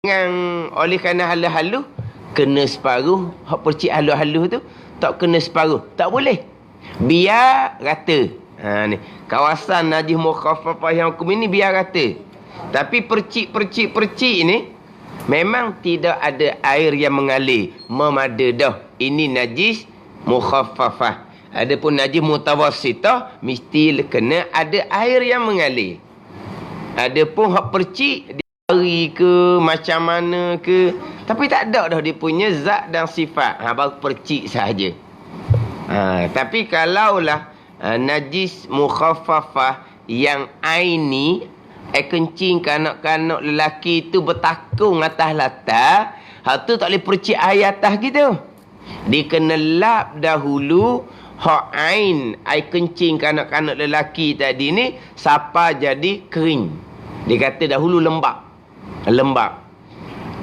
Dengan oleh kerana halus-halus kena separuh, hak percik halus-halus tu tak kena separuh, tak boleh. Biar rata. Ni kawasan najis mukhaffafah yang hukum ini biar rata. Tapi percik ni memang tidak ada air yang mengalir, memada dah. Ini najis mukhaffafah. Adapun najis mutawassithah mesti kena ada air yang mengalir. Adapun hak percik hari ke macam mana ke, tapi tak ada dah dia punya zat dan sifat, baru percik sahaja. Tapi kalaulah najis mukhaffafah yang aini, kencing kanak-kanak lelaki tu bertakung atas latar, hak tu tak boleh percik air atas gitu. Dia kena lap dahulu hak ain, air kencing kanak-kanak lelaki tadi ni sampai jadi kering. Dia kata dahulu lembab.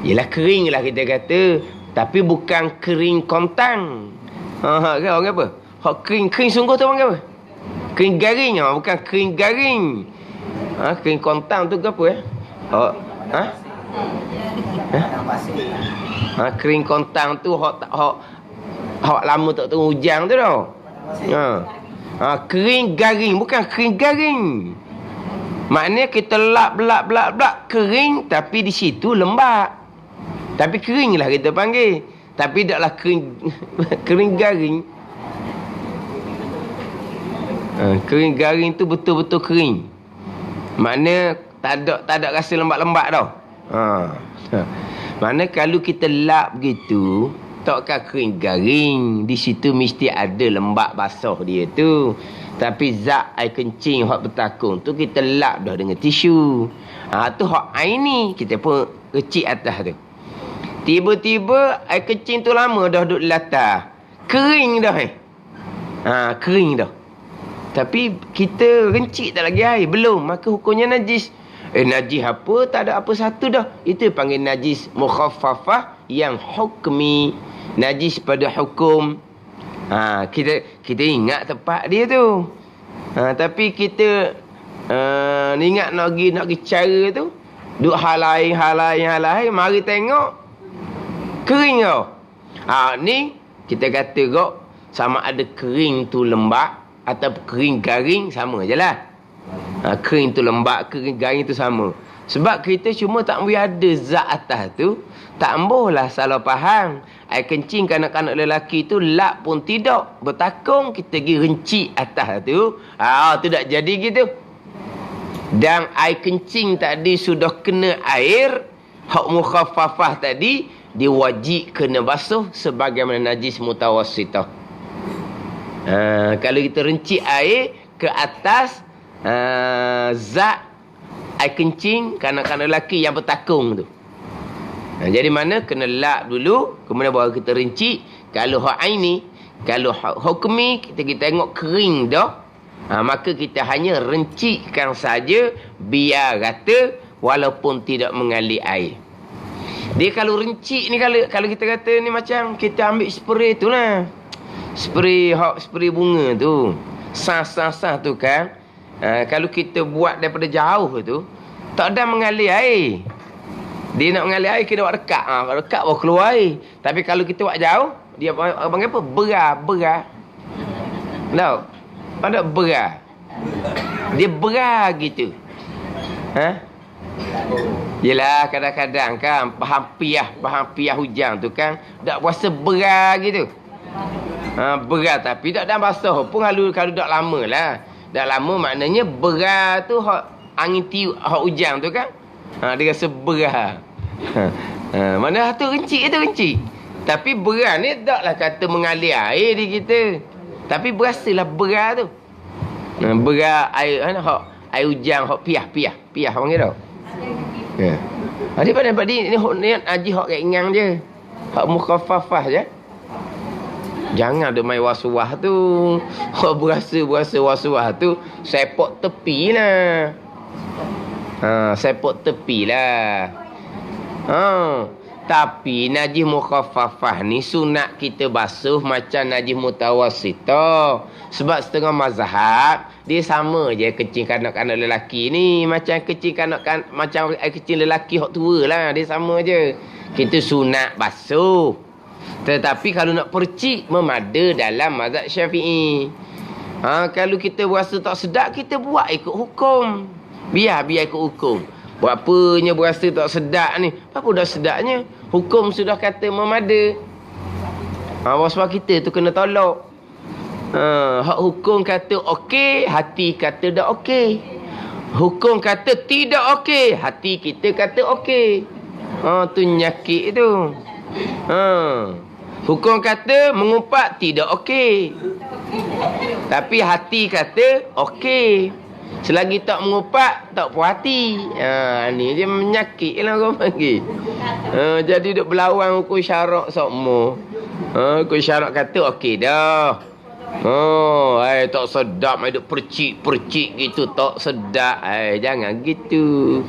Yelah kering lah kita kata, tapi bukan kering kontang. Orang apa? Hak kering sungguh tu orang apa? Kering garing, bukan kering garing. Kering kontang tu ke apa kering kontang tu hak lama tak tahu hujan tu dah. Kering garing, bukan kering garing. Maknanya kita lap kering, tapi di situ lembab. Tapi kering lah kita panggil. Tapi taklah kering kering garing. Kering garing tu betul-betul kering. Maknanya tak ada rasa lembab-lembab dah. Maknanya kalau kita lap gitu, takkan kering garing. Di situ mesti ada lembab basah dia tu. Tapi zat air kencing hak bertakung tu kita lap dah dengan tisu. Tu hak air ni kita pun kecik atas tu. Tiba-tiba air kencing tu lama dah duduk latar. Kering dah kering dah. Tapi kita rencik tak lagi air, belum, maka hukumnya najis. Najis apa? Tak ada apa satu dah. Itu panggil najis mukhaffafah yang hukmi. Najis pada hukum. Kita ingat tempat dia tu. Tapi kita ingat nak pergi cara tu, duk hal lain, mari tengok kering tau. Ni kita kata kok sama ada kering tu lembab atau kering garing, sama je lah. Kering tu lembab, kering garing tu sama. Sebab kita cuma tak boleh ada zat atas tu, tak ambohlah salah faham. Air kencing kanak-kanak lelaki tu lap pun tidak, bertakung kita pergi rencik atas tu. Tu tak jadi gitu. Dan air kencing tadi sudah kena air, hak mukhaffafah tadi dia wajib kena basuh sebagaimana najis mutawassithah. Kalau kita rencik air ke atas zat air kencing kanak-kanak lelaki yang bertakung tu, jadi mana kena lap dulu, kemudian baru kita rincik. Kalau hak aini, kalau hak hukmi, kita tengok kering dah, maka kita hanya rincikkan saja biar rata walaupun tidak mengalir air. Dia kalau rincik ni, kalau kita kata ni macam kita ambil spray tu lah, spray bunga tu, sah tu kan, kalau kita buat daripada jauh tu tak ada mengalir air. Dia nak mengalir air, kita buat dekat. Dekat baru keluar air. Tapi kalau kita buat jauh, dia panggil apa? Berar. Tahu? Pada berar. Dia berar gitu. Yelah, kadang-kadang kan, bahan piah hujan tu kan, tak berasa berar gitu. Berar tapi tak ada basah pun kalau tak lama lah. Tak lama maknanya berar tu angin tiup, hujan tu kan. Dia rasa berar. Mana tu rencik. Tapi berar ni taklah kata mengalir air di kita. Tapi berasalah berar tu. Berar air air hujan hak piah panggil tau. Dia pada ni niat haji hak ringan je. Hak mukhaffafah je. Jangan ada main was-was tu. Hak berasa was-was tu sepok tepi lah. Sepok tepi lah. Tapi najis mukhaffafah ni sunat kita basuh macam najis mutawassitah. Sebab setengah mazhab dia sama je kecil kanak-kanak lelaki ni, macam kecil macam kecil lelaki hak tua lah, dia sama je. Kita sunat basuh. Tetapi kalau nak percik memada dalam mazhab Syafi'i. Kalau kita berasa tak sedap, kita buat ikut hukum. Biar ikut hukum. Buat apanya berasa tak sedap ni? Apa dah sedapnya? Hukum sudah kata memada. Sebab kita tu kena tolak. Hak hukum kata okey, hati kata dah okey. Hukum kata tidak okey, hati kita kata okey. Tu nyakit tu. Hukum kata mengumpat tidak okey. Tapi hati kata okey. Selagi tak mengumpat, tak puas hati. Ni dia menyakit lah orang panggil. Jadi duk berlawan hukum syarak sokmo. Hukum syarak kata okey dah. Tak sedap, duk percik gitu, tak sedap. Jangan gitu.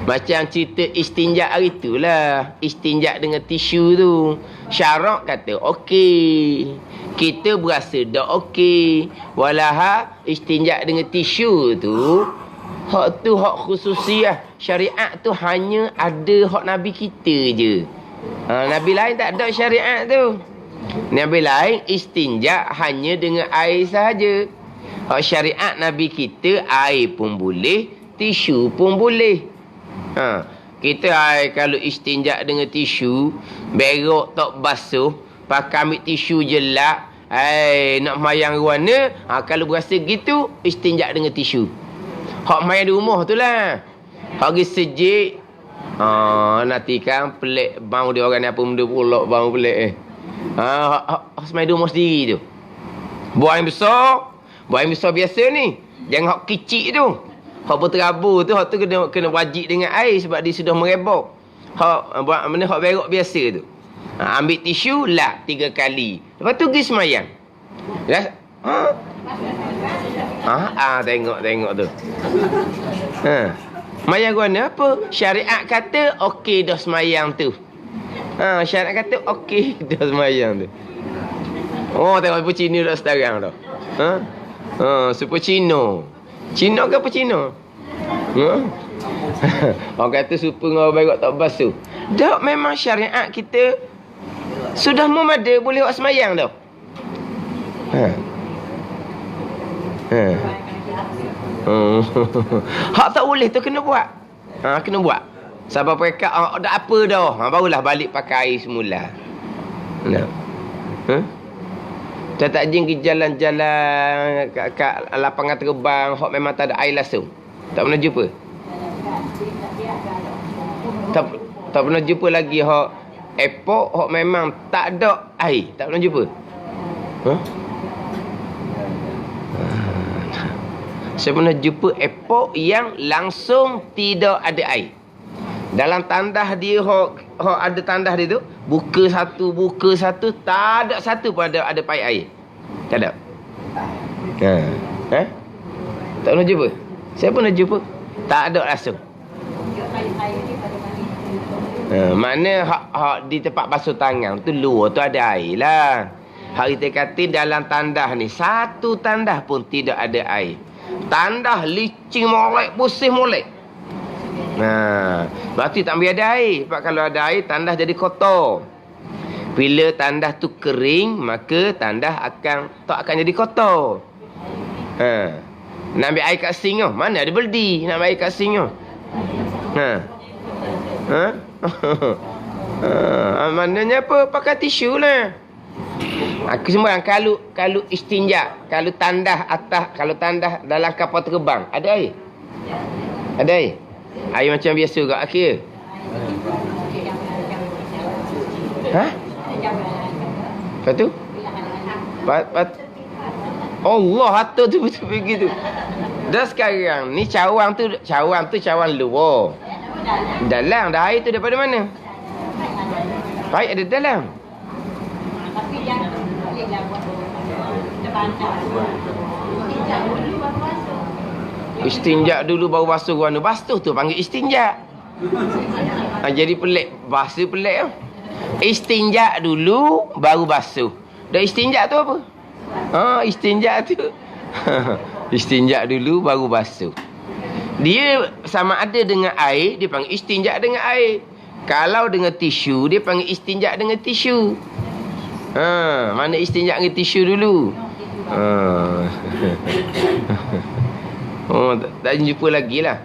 Macam cerita istinja hari tu lah. Istinja dengan tisu tu. Syarak kata okey. Kita berasa dah okey. Walaha istinja dengan tisu tu, hak tu hak khususiah. Syariat tu hanya ada hak Nabi kita je. Nabi lain tak ada syariat tu. Nabi lain istinja hanya dengan air sahaja. Hak syariat Nabi kita, air pun boleh, tisu pun boleh. Kita kalau istinja dengan tisu, berok tak basuh, pakai ambil tisu je lap, nak mayang warna, kalau berasa gitu, istinja dengan tisu. Hak mayang di rumah tu lah. Hak pergi sejik, nanti kan pelik bau dia orang ni apa benda pulak bau pelik hak semai di rumah sendiri tu. Buang yang besar biasa ni. Jangan hak kecil tu. Hak berterabur tu, hak tu kena wajib dengan air sebab dia sudah merebok. Hak buat mana hak berok biasa tu. Ambil tisu lap 3 kali. Lepas tu pergi semayang. Tengok tu. Semayang guna apa? Syariat kata okey dah semayang tu. Syariat kata okey dah semayang tu. Tengok apa Cina dah sekarang dah. Super Cina. Cina ke apa Cina? Orang kata super dengan orang baik tak basuh. Dah memang syariat kita sudah memada boleh buat semayang dah. Hak tak boleh tu kena buat. Kena buat. Sebab mereka dah apa dah. Barulah balik pakai air semula. Kita tak jing pergi jalan-jalan kat lapangan terbang hak memang tak ada air langsung. Tak pernah jumpa. Tak pernah jumpa lagi hak airport hak memang tak ada air. Tak pernah jumpa. Saya pernah jumpa airport yang langsung tidak ada air. Dalam tandah dia hak ada tandah dia tu, buka satu, tak ada satu pun ada paip air. Tak ada. Tak pernah jumpa. Saya pernah jumpa. Tak ada langsung. Mana hak di tempat basuh tangan tu luar tu ada air lah. Hak kita kata dalam tandah ni, satu tandah pun tidak ada air. Tandah licin molek, pusing molek. Berarti tak boleh ada air. Sebab kalau ada air, tandah jadi kotor. Bila tandah tu kering, maka tandah tak akan jadi kotor. Nak ambil air kat sink tu, mana ada beldi nak ambil air kat sink tu. Maknanya apa? Pakai tisu lah. Aku sembarang kalau istinja, kalau tandah atas, kalau tandah dalam kapal terbang, ada air? Ada air? Air macam biasa kat akhir. Lepas tu? Allah atur tu betul begitu. Dah sekarang ni cawang tu cawang luar. Dalam dah air tu daripada mana? Baik ada dalam. Tapi jangan bolehlah buat kita banyak. Istinja dulu baru basuh guna. Basuh tu panggil istinja. Jadi pelik. Bahasa pelik lah. Istinja dulu, baru basuh. Dan istinja tu apa? Istinja tu. Istinja dulu, baru basuh. Dia sama ada dengan air, dia panggil istinja dengan air. Kalau dengan tisu, dia panggil istinja dengan tisu. Mana istinja dengan tisu dulu? Tak jumpa lagi lah.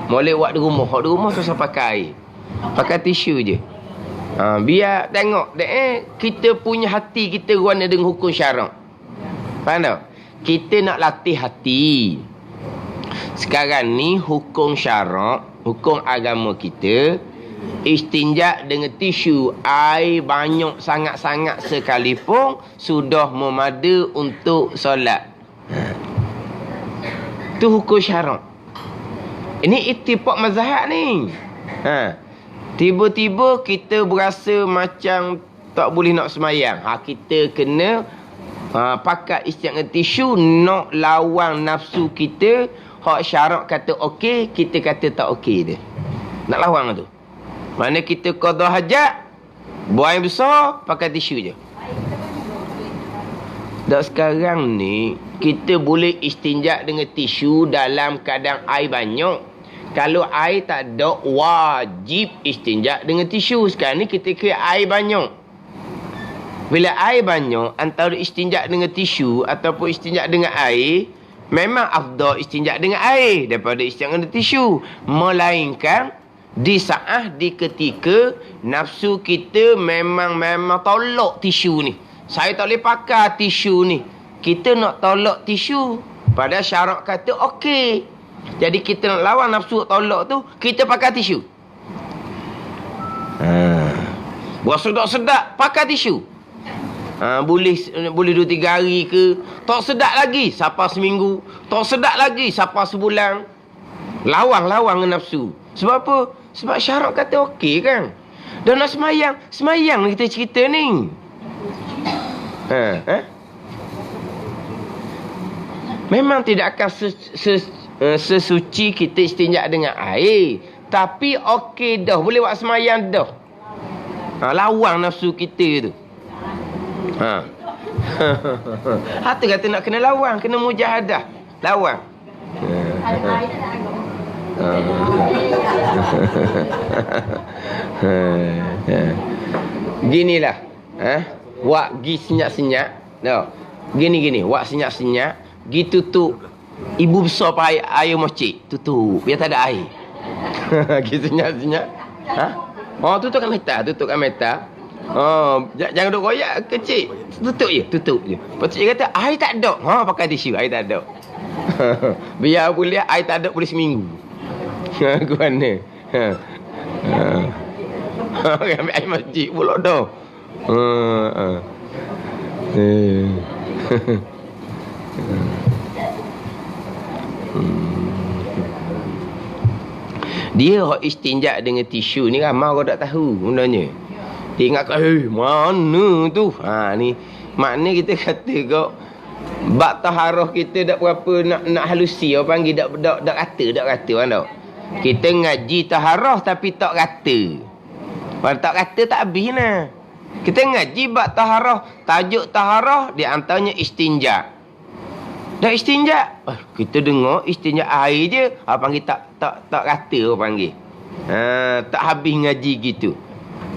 Boleh buat di rumah. Buat di rumah susah pakai air. Pakai tisu je. Biar tengok kita punya hati kita guana dengan hukum syarak. Faham tak? Kita nak latih hati. Sekarang ni hukum syarak, hukum agama kita, istinja dengan tisu, air banyak sangat-sangat sekalipun sudah memada untuk solat. Itu hukum syarak. Ini ittifaq mazhab ni. Tiba-tiba kita berasa macam tak boleh nak semayang. Kita kena pakai istinja dengan tisu nak lawan nafsu kita. Hak syarak kata okey, kita kata tak okey dia. Nak lawan tu. Mana kita qada hajat, buang air besar, pakai tisu je. Dan sekarang ni, kita boleh istinja dengan tisu dalam keadaan air banyak. Kalau air tak ada, wajib istinja dengan tisu. Sekarang ni kita kira air banyak. Bila air banyak, antara istinja dengan tisu ataupun istinja dengan air, memang afdal istinja dengan air daripada istinja dengan tisu. Melainkan, di saat, di ketika nafsu kita memang tolak tisu ni. Saya tak boleh pakai tisu ni. Kita nak tolak tisu. Pada syarak kata okey. Jadi kita nak lawan nafsu tolak tu, kita pakai tisu. Buat sedap-sedap, pakai tisu. Boleh 2-3 hari ke. Tak sedap lagi, sampai seminggu. Tak sedap lagi, sampai sebulan. Lawan dengan nafsu. Sebab apa? Sebab syarak kata okey kan. Dan nak semayang kita cerita ni. Memang tidak akan sesuci kita istinja dengan air. Tapi okey dah, boleh buat semayang dah. Lawan nafsu kita tu. Hati kata nak kena lawan, kena mujahadah. Lawan. Ginilah. Wak gi senyap-senyap. No. Gini. Wak senyap-senyap. Gi tutup. Ibu besar pakai air masjid. Tutup. Biar tak ada air. Gi senyap-senyap. Tutup kat metal. Jangan duk royak kecil. Tutup je. Lepas tu dia kata air tak ada. Pakai tisu, air tak ada. Biar boleh air tak ada boleh seminggu. Ke mana? Ambil air masjid pula dah. Dia hak istinja dengan tisu ni ramai orang tak tahu sebenarnya. Dia ingat mana tu? Ni makna kita kata kau bab taharah kita dak berapa nak halusi orang panggil dak rata kan tak. Kita ngaji taharah tapi tak rata. Kalau tak rata tak habis nah. Kita ngaji bab taharah, tajuk taharah di antaranya istinja. Dah istinja. Kita dengar istinja air je, panggil tak rata orang panggil. Tak habis ngaji gitu.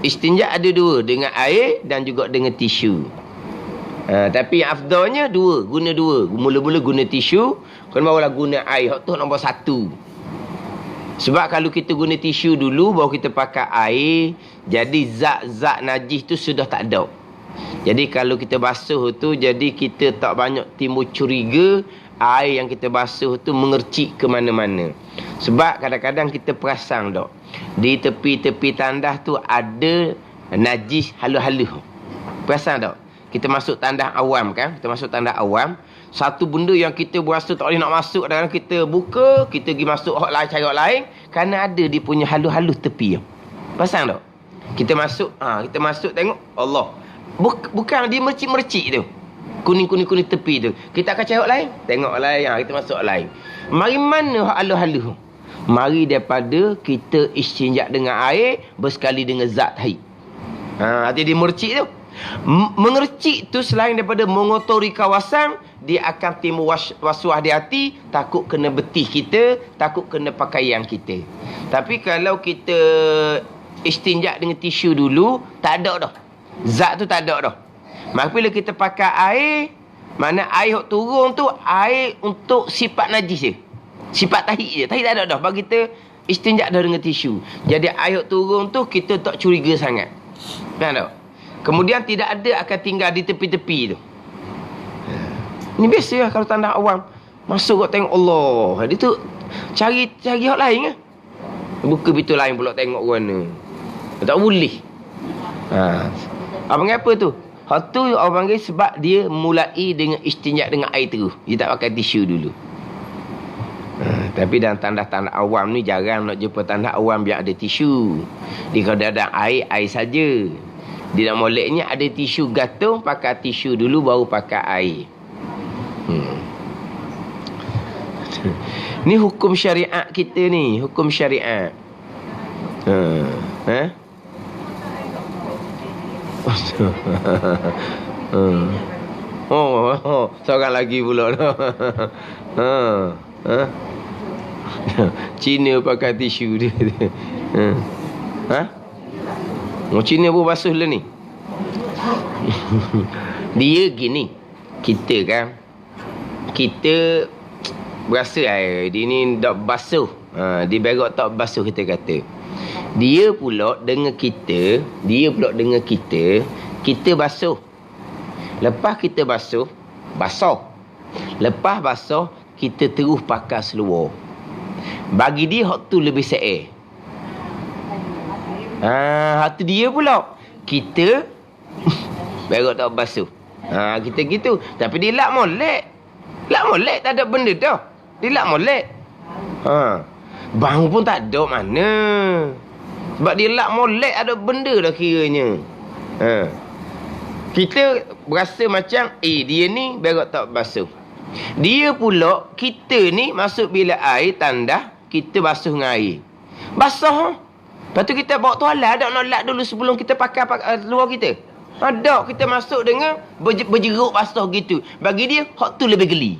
Istinja ada dua, dengan air dan juga dengan tisu. Tapi yang afdalnya guna dua. Mula-mula guna tisu, kan barulah guna air. Hak tu nombor 1. Sebab kalau kita guna tisu dulu, baru kita pakai air, jadi zat-zat najis tu sudah tak ada. Jadi kalau kita basuh tu, jadi kita tak banyak timbul curiga air yang kita basuh tu mengercik ke mana-mana. Sebab kadang-kadang kita perasan tak, di tepi-tepi tandas tu ada najis halus-halus. Perasan tak? Kita masuk tandas awam kan? Satu benda yang kita berasa tak boleh nak masuk, dan kita buka, kita pergi masuk hak lain, cari hak lain, kerana ada dia punya halus-halus tepi. Perasan tak? Kita masuk tengok Allah. Bukan dia mercik-mercik tu. Kuning-kuning tepi tu. Kita akan cari hak lain, tengok hak lain, kita masuk hak lain. Mari mana hak halus-halus? Mari daripada kita istinja dengan air bersekali dengan zat haid. Artinya dia mercik tu. Mengercik tu selain daripada mengotori kawasan, dia akan timbul waswas di hati, takut kena betih kita, takut kena pakaian kita. Tapi kalau kita istinja dengan tisu dulu, tak ada dah. Zat tu tak ada dah. Maka bila kita pakai air, mana air yang turun tu air untuk sifat najis je. Sifat tahid je. Tahid tak ada dah. Bagi kita istinja dah dengan tisu. Jadi air yang turun tu kita tak curiga sangat. Kan tak? Kemudian tidak ada akan tinggal di tepi-tepi tu. Ini biasa lah kalau tanah awam. Masuk kau tengok Allah. Dia tu cari hak lain kan. Buka pintu lain pula tengok mana. Tak boleh. Abang apa tu? Hak tu orang panggil sebab dia mulai dengan istinja dengan air terus. Dia tak pakai tisu dulu. Tapi dalam tanah-tanah awam ni jarang nak jumpa tanah awam yang ada tisu. Dia kalau ada air saja. Dia nak moleknya ada tisu gantung, pakai tisu dulu baru pakai air. Ni hukum syariat kita ni, hukum syariat. Seorang lagi pula. Cina pakai tisu dia. Cina pun basuh lah ni. Dia gini, kita kan, kita berasa air dia ni tak basuh. Dia berok tak basuh kita kata. Dia pula dengan kita, kita basuh. Lepas kita basuh, lepas basuh, kita terus pakai seluar. Bagi dia hak tu lebih se'er. Hak tu dia pula. Kita berok tak basuh. Kita gitu. Tapi dia lak molek. Tak ada benda dah. Dia lak molek. Bang pun tak ada mana. Sebab dia lak molek ada benda dah kiranya. Kita berasa macam dia ni berok tak basuh. Dia pula kita ni masuk bilik air tandah, kita basuh dengan air. Basah. Lepas tu kita bawa tualah, ada nak lap dulu sebelum kita pakai luar kita. Ada, kita masuk dengan berjeruk basah gitu. Bagi dia, hak tu lebih geli.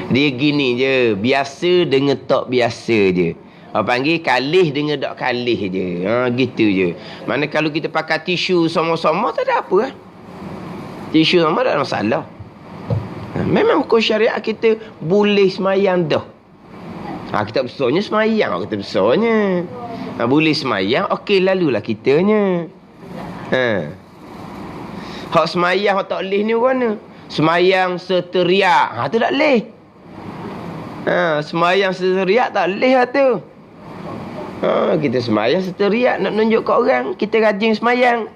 Dia gini je, biasa dengan tak biasa je. Orang panggil kalih dengan tak kalih je. Gitu je. Mana kalau kita pakai tisu sama-sama, tak ada apa kan. Tisu sama tak ada masalah. Memang hukum syariat kita boleh semayang dah. Kita besarnya semayang. Kita besarnya. Boleh semayang, okey lalulah kitanya. Hak semayang hak tak leh ni mana? Semayang seteriak. Tu tak leh. Semayang seteriak tak leh lah tu. Kita semayang seteriak nak tunjuk kat orang. Kita rajin semayang.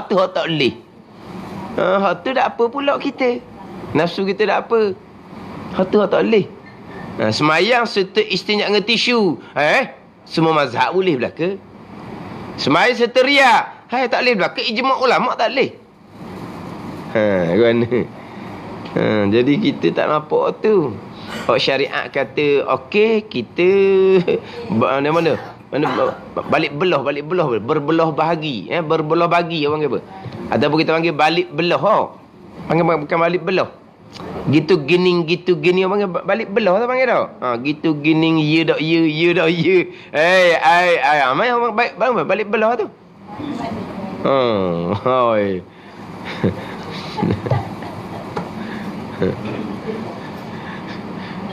Tu hak tak leh. Hak tu tak apa pula kita. Nafsu kita tak apa. Hak tu hak tak leh. Semayang serta istinja dengan tisu. Semua mazhab boleh belaka. Semayang seteriak. Tak boleh belaka. Ijma' ulama' tak boleh. Jadi kita tak nampak tu. Hak syariat kata okey kita mana balik belah berbelah bahagi, berbelah bagi orang kata apa? Ataupun kita panggil balik belah. Bukan balik belah. Gitu gini orang panggil balik belah tu panggil dah. Gitu gini ya dak ya. Mai orang balik belah tu.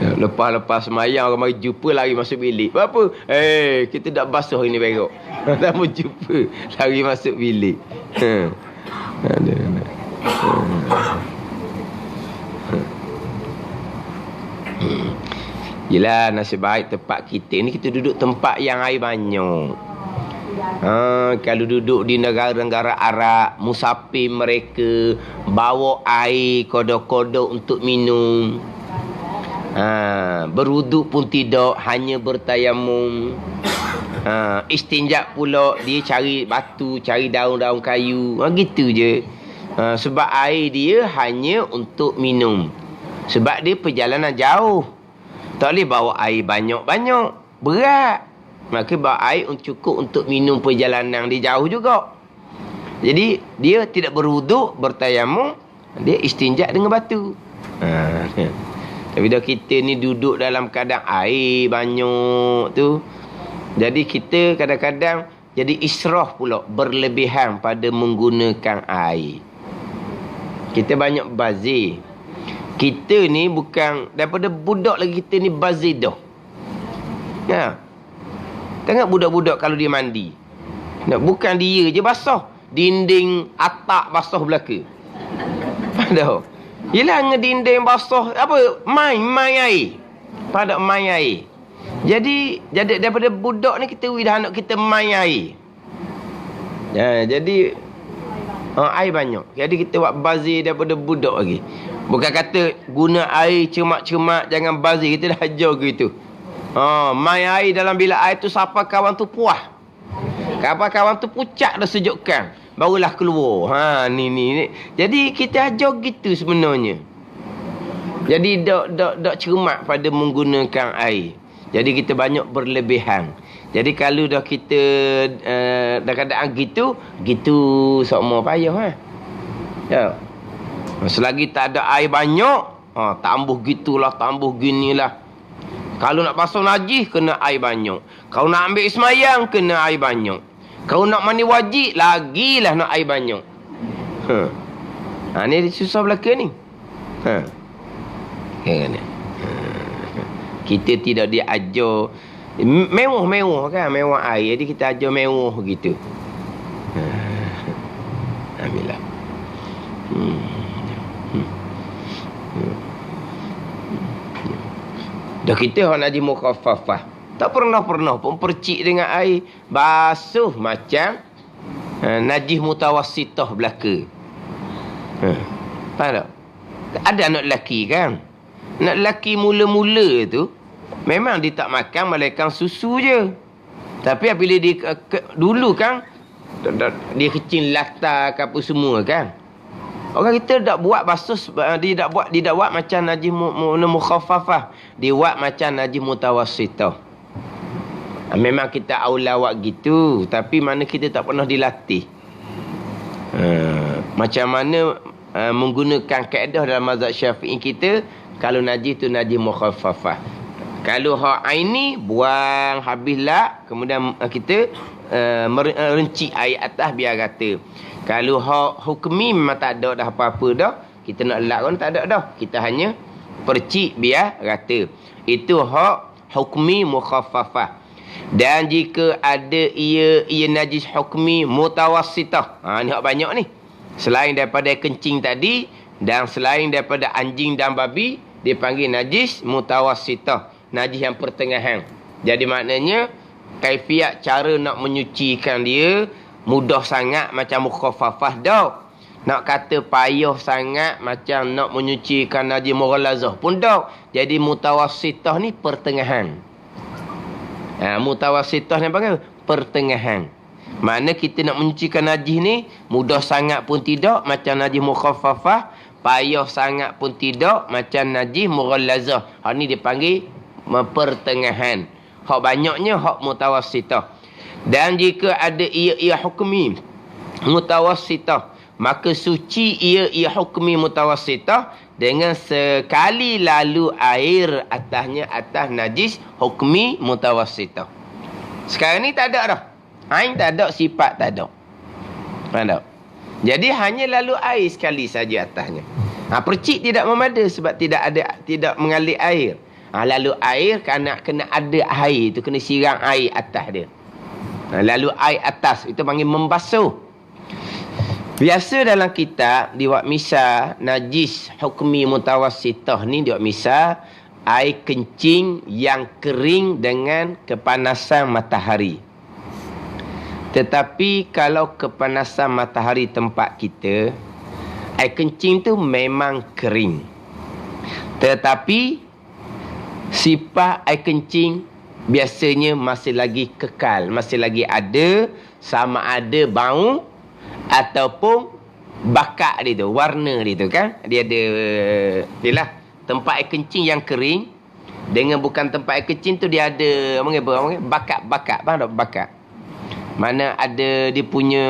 Lepas semayang orang mari jumpa lari masuk bilik. Apa? Kita dah basuh ini berok. Tak mau jumpa lari masuk bilik. Yelah, nasib baik tempat kita ni kita duduk tempat yang air banyak. Kalau duduk di negara-negara Arab, musafir mereka bawa air kodok-kodok untuk minum. Berwuduk pun tidak, hanya bertayamum. Istinja pula dia cari batu, cari daun-daun kayu. Gitu je. Sebab air dia hanya untuk minum. Sebab dia perjalanan jauh. Tak boleh bawa air banyak-banyak. Berat. Maka bawa air cukup untuk minum perjalanan dia jauh juga. Jadi dia tidak berwuduk, bertayamum, dia istinja dengan batu. Tapi dah kita ni duduk dalam keadaan air banyak tu, jadi kita kadang-kadang jadi israf pula, berlebihan pada menggunakan air. Kita banyak bazir. Kita ni bukan daripada budak lagi, kita ni bazir dah. Tengok budak-budak kalau dia mandi. Bukan dia je basah, dinding atap basah belaka. Dah. Yelah ngedinding basah apa main air. Pada main air. Jadi daripada budak ni kita dah anak kita main air. Jadi air banyak. Jadi kita buat bazir daripada budak lagi. Bukan kata guna air cemak-cemak, jangan bazir, kita dah ajar gitu. Main air dalam bilik air tu sampai kawan tu puas. Kawan tu pucat dah sejukkan, barulah keluar. Ni. Jadi kita ajar gitu sebenarnya. Jadi dak cermat pada menggunakan air. Jadi kita banyak berlebihan. Jadi kalau dah kita dah keadaan gitu semua payah. Ya. Selagi tak ada air banyak, tambah gitulah, tambah ginilah. Kalau nak basuh najis, kena air banyak. Kalau nak ambil semayang, kena air banyak. Kalau nak mandi wajib, lagilah nak air banyak. Ni susah belaka ni. Kita tidak diajar mewah-mewah kan, mewah air. Jadi kita ajar mewah gitu. Alhamdulillah. Dah kita orang najis mukhaffafah. Tak pernah pun percik dengan air basuh macam najis mutawassitah belaka. Faham tak? Ada anak lelaki kan? Anak lelaki mula-mula tu memang dia tak makan melainkan susu je. Tapi apabila dia dulu kan dia kecil latar ke apa semua kan. Orang kita tak buat basuh, dia tak buat macam najis mukhaffafah. Dia buat macam najis mutawassitah. Memang kita aula buat gitu, tapi mana kita tak pernah dilatih. Macam mana menggunakan kaedah dalam mazhab Syafi'i kita, kalau najis tu najis mukhaffafah. Kalau hak aini buang habislah, kemudian kita merenci air atas biar rata. Kalau hak hukmi memang tak ada dah apa-apa dah, kita nak lap pun tak ada dah, kita hanya percik biar rata. Itu hak hukmi mukhaffafah. Dan jika ada ia najis hukmi mutawassitah, ni hak banyak ni. Selain daripada kencing tadi dan selain daripada anjing dan babi, dia panggil najis mutawassitah, najis yang pertengahan. Jadi maknanya kaifiat cara nak menyucikan dia mudah sangat macam mukhaffafah dak. Nak kata payah sangat macam nak menyucikan najis mughallazah pun dak. Jadi mutawassitah ni pertengahan. Mutawassitah ni panggil pertengahan. Mana kita nak menyucikan najis ni mudah sangat pun tidak macam najis mukhaffafah, payah sangat pun tidak macam najis mughallazah. Hak ni dipanggil pertengahan. Hak banyaknya hak mutawassitah. Dan jika ada ia hukmi mutawassitah, maka suci ia hukmi mutawassitah dengan sekali lalu air atasnya atas najis hukmi mutawassitah. Sekarang ni tak ada dah. Ain tak ada, sifat tak ada. Faham tak? Jadi hanya lalu air sekali saja atasnya. Percik tidak memada sebab tidak mengalir air. Lalu air kena ada air tu, kena siram air atas dia. Lalu air atas itu panggil membasuh. Biasa dalam kitab diwak misal najis hukmi mutawassitah ni diwak misal air kencing yang kering dengan kepanasan matahari. Tetapi kalau kepanasan matahari tempat kita, air kencing tu memang kering. Tetapi sifat air kencing biasanya masih lagi kekal, masih lagi ada, sama ada bau ataupun bakak dia tu, warna dia tu kan. Dia ada, yalah, tempat air kencing yang kering dengan bukan tempat air kencing tu dia ada bakat-bakat. Faham tak bakat? Mana ada dia punya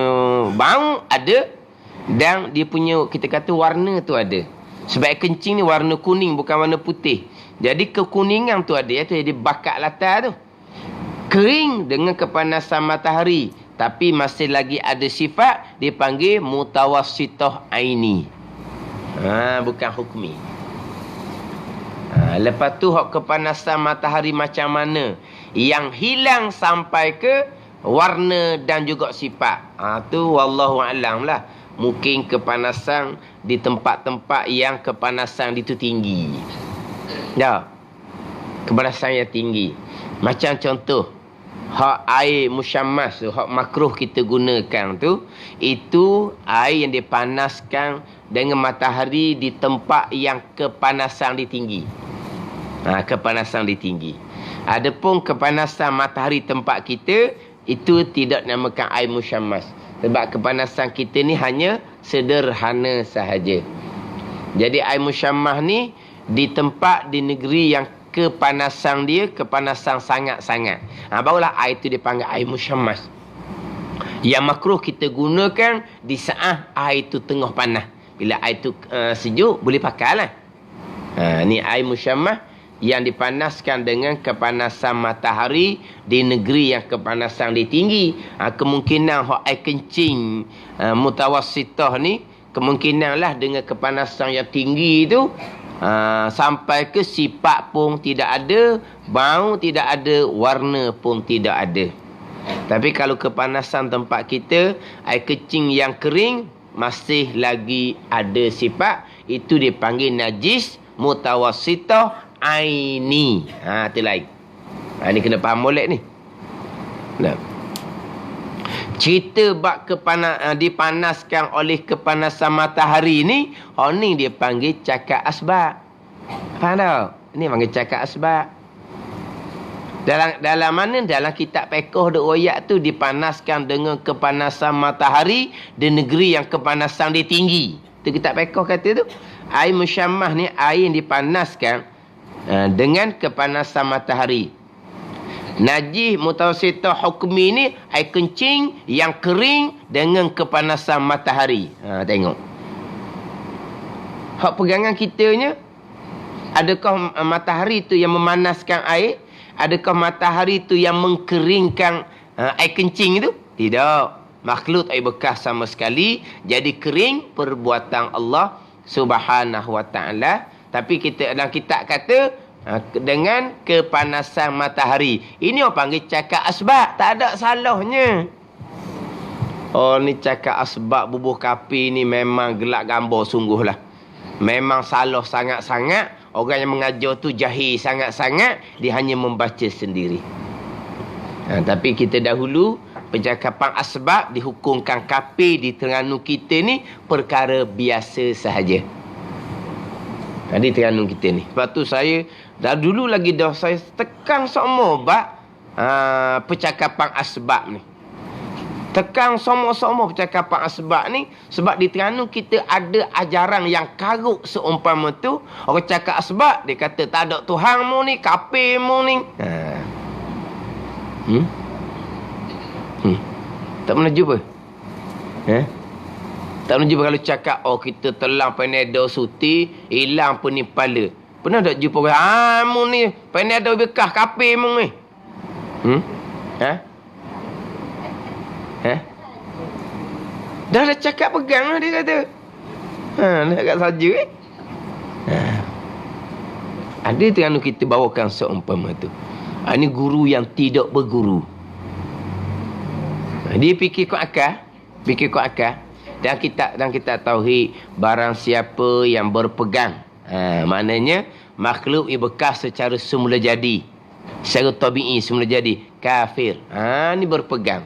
bau ada dan dia punya kita kata warna tu ada. Sebab air kencing ni warna kuning bukan warna putih. Jadi kekuningan tu ada iaitu jadi bakat latar tu. Kering dengan kepanasan matahari tapi masih lagi ada sifat dipanggil mutawassithah aini. Bukan hukmi. Lepas tu hak kepanasan matahari macam mana yang hilang sampai ke warna dan juga sifat. Tu wallahu alam lah. Mungkin kepanasan di tempat-tempat yang kepanasan itu tinggi. Ya. Kepanasan yang tinggi. Macam contoh hak air musyammas tu, hak makruh kita gunakan tu, itu air yang dipanaskan dengan matahari di tempat yang kepanasan tinggi. Kepanasan tinggi. Adapun kepanasan matahari tempat kita itu tidak namakan air musyammas. Sebab kepanasan kita ni hanya sederhana sahaja. Jadi air musyammah ni di tempat di negeri yang kepanasan dia kepanasan sangat-sangat. Barulah air itu dipanggil air musyammas. Yang makruh kita gunakan di saat air itu tengah panas. Bila air itu sejuk boleh pakai lah. Ni air musyammah yang dipanaskan dengan kepanasan matahari di negeri yang kepanasan dia tinggi. Kemungkinan hak air kencing mutawassithah ni kemungkinanlah dengan kepanasan yang tinggi itu sampai ke sifat pun tidak ada, bau tidak ada, warna pun tidak ada. Tapi kalau kepanasan tempat kita air kencing yang kering masih lagi ada sifat, itu dipanggil najis mutawassithah aini. Itu lain. Ini kena faham molek ni. Nah. Cerita bab dipanaskan oleh kepanasan matahari ni, ni dia panggil cakap asbab. Faham tak? Ini panggil cakap asbab. Dalam mana? Dalam kitab fiqh ada ayat tu dipanaskan dengan kepanasan matahari di negeri yang kepanasan dia tinggi. Tu kitab fiqh kata tu. Air musyammah ni air yang dipanaskan dengan kepanasan matahari. Najis mutawassithah hukmi ni air kencing yang kering dengan kepanasan matahari. Tengok. Hak pegangan kitanya, adakah matahari tu yang memanaskan air? Adakah matahari tu yang mengkeringkan air kencing itu? Tidak. Makhluk air bekas sama sekali. Jadi kering perbuatan Allah Subhanahu wa ta'ala. Tapi kita dalam kitab kata dengan kepanasan matahari. Ini orang panggil cakap asbab. Tak ada salahnya. Ni cakap asbab bubuh kapi ni memang gelak gambar sungguhlah. Memang salah sangat-sangat. Orang yang mengajar tu jahil sangat-sangat. Dia hanya membaca sendiri. Tapi kita dahulu percakapan asbab dihukumkan kafir di Terengganu kita ni perkara biasa sahaja. Di Terengganu kita ni. Sebab tu saya dah dulu lagi dah saya tekan semua bab percakapan asbab ni. Tekan semua-semua percakapan asbab ni sebab di Terengganu kita ada ajaran yang karut seumpama tu. Orang cakap asbab dia kata tak ada Tuhan mu ni, kafir mu ni. Tak pernah jumpa? Tak pernah jumpa kalau cakap kita telang Panadol suti hilang penipala. Pernah tak jumpa mu ni Panadol bekas kafir mu ni? Dah cakap pegang lah dia kata. Nak kat saja Ada Terengganu kita bawakan seumpama tu. Ini guru yang tidak berguru. Dia fikir kau akal. Dan kita tauhid barang siapa yang berpegang. Maknanya makhluk yang bekas secara semula jadi. Secara tabi'i semula jadi. Kafir. Ni berpegang.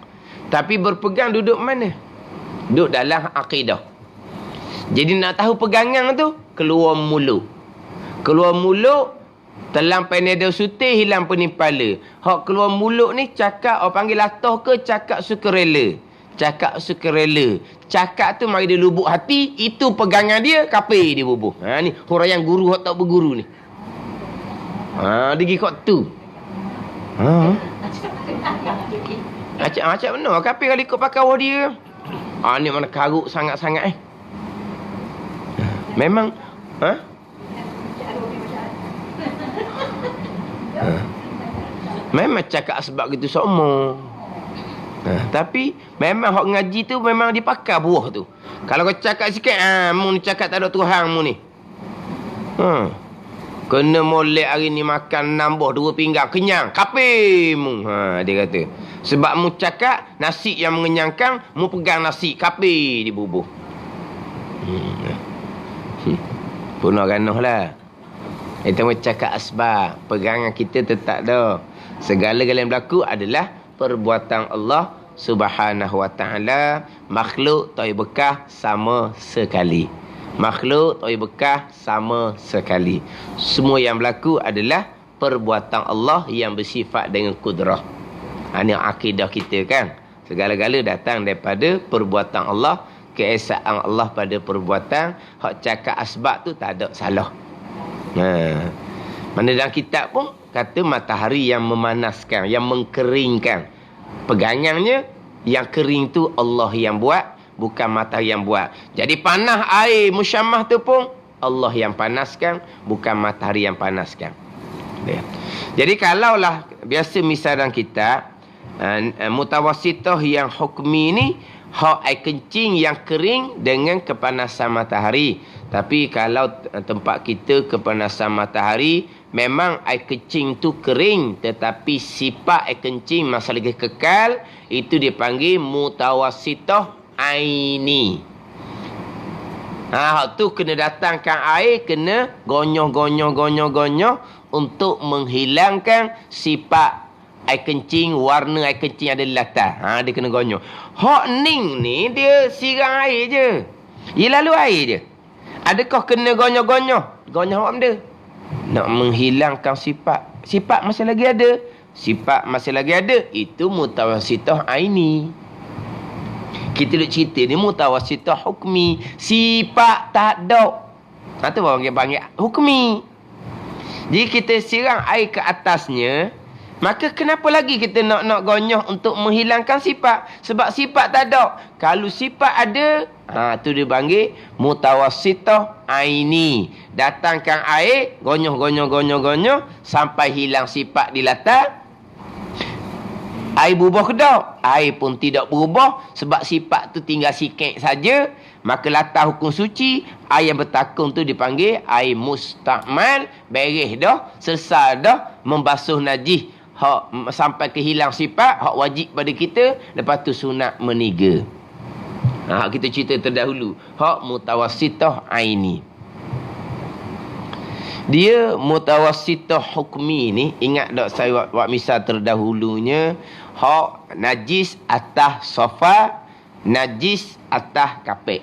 Tapi berpegang duduk mana? Duduk dalam akidah. Jadi nak tahu pegangan tu, keluar mulut. Keluar mulut, telang Panadol suti hilang penipala. Hak keluar mulut ni cakap orang panggil latah ke cakap sukarela. cakap sukarela. Cakap tu mari dia lubuk hati, itu pegangan dia, kafir dia bubuh. Ni huraian guru hak tak berguru ni. Dia pergi kot tu. Macam mana kafir kalau ikut pakar dia. Ni mana karuk sangat-sangat Memang memang cakap sebab gitu semua. Tapi memang hak ngaji tu memang dipakai buah tu. Kalau kau cakap sikit, mu ni cakap tak ada Tuhan mu ni. Kena molek hari ni makan nambah 2 pinggang, kenyang, kafir mu. Dia kata. Sebab mu cakap nasi yang mengenyangkan, mu pegang nasi, kafir dibubuh. Punah ganuh lah. Itu mu cakap asbab. Pegangan kita tetap dah. Segala-galanya yang berlaku adalah perbuatan Allah Subhanahu wa ta'ala. Makhluk tak bekah sama sekali. Makhluk tak bekah sama sekali. Semua yang berlaku adalah perbuatan Allah yang bersifat dengan kudrah. Ini akidah kita kan. Segala-gala datang daripada perbuatan Allah. Keesaan Allah pada perbuatan. Hak cakap asbab tu tak ada salah. Mana dalam kitab pun kata matahari yang memanaskan, yang mengkeringkan. Pegangannya yang kering tu Allah yang buat, bukan matahari yang buat. Jadi panas air musyammah tu pun Allah yang panaskan, bukan matahari yang panaskan. Jadi kalaulah biasa misal dalam kitab mutawassithah yang hukmi ni hak air kencing yang kering dengan kepanasan matahari. Tapi kalau tempat kita kepanasan matahari, memang air kencing tu kering, tetapi sifat air kencing masih lagi kekal, itu dipanggil mutawassithah aini. Hak tu kena datangkan air, kena gonyoh untuk menghilangkan sifat air kencing, warna air kencing ada di latar. Dia kena gonyoh. Hak ning ni dia siram air je. Dia lalu air je. Adakah kena gonyoh-gonyoh? Gonyoh apa benda? Nak menghilangkan sifat. Sifat masih lagi ada. Sifat masih lagi ada. Itu mutawassithah aini. Kita duk cerita ni mutawassithah hukmi. Sifat tak ada. Itu panggil hukmi. Jadi kita siram air ke atasnya, maka kenapa lagi kita nak gonyoh untuk menghilangkan sifat? Sebab sifat tak ada. Kalau sifat ada, tu dia panggil mutawassithah aini. Datangkan air, gonyoh sampai hilang sifat di latar. Air berubah ke tak? Air pun tidak berubah sebab sifat tu tinggal sikit saja. Maka latar hukum suci, air yang bertakung tu dipanggil air mustakmal. Beres dah, selesai dah membasuh najis. Hak sampai ke hilang sifat, hak wajib pada kita, lepas tu sunat meniga. Kita cerita terdahulu, hak mutawassithah aini. Dia mutawassithah hukmi ni, ingat tak saya buat misal terdahulunya, hak najis atas sofa, najis atas kapek.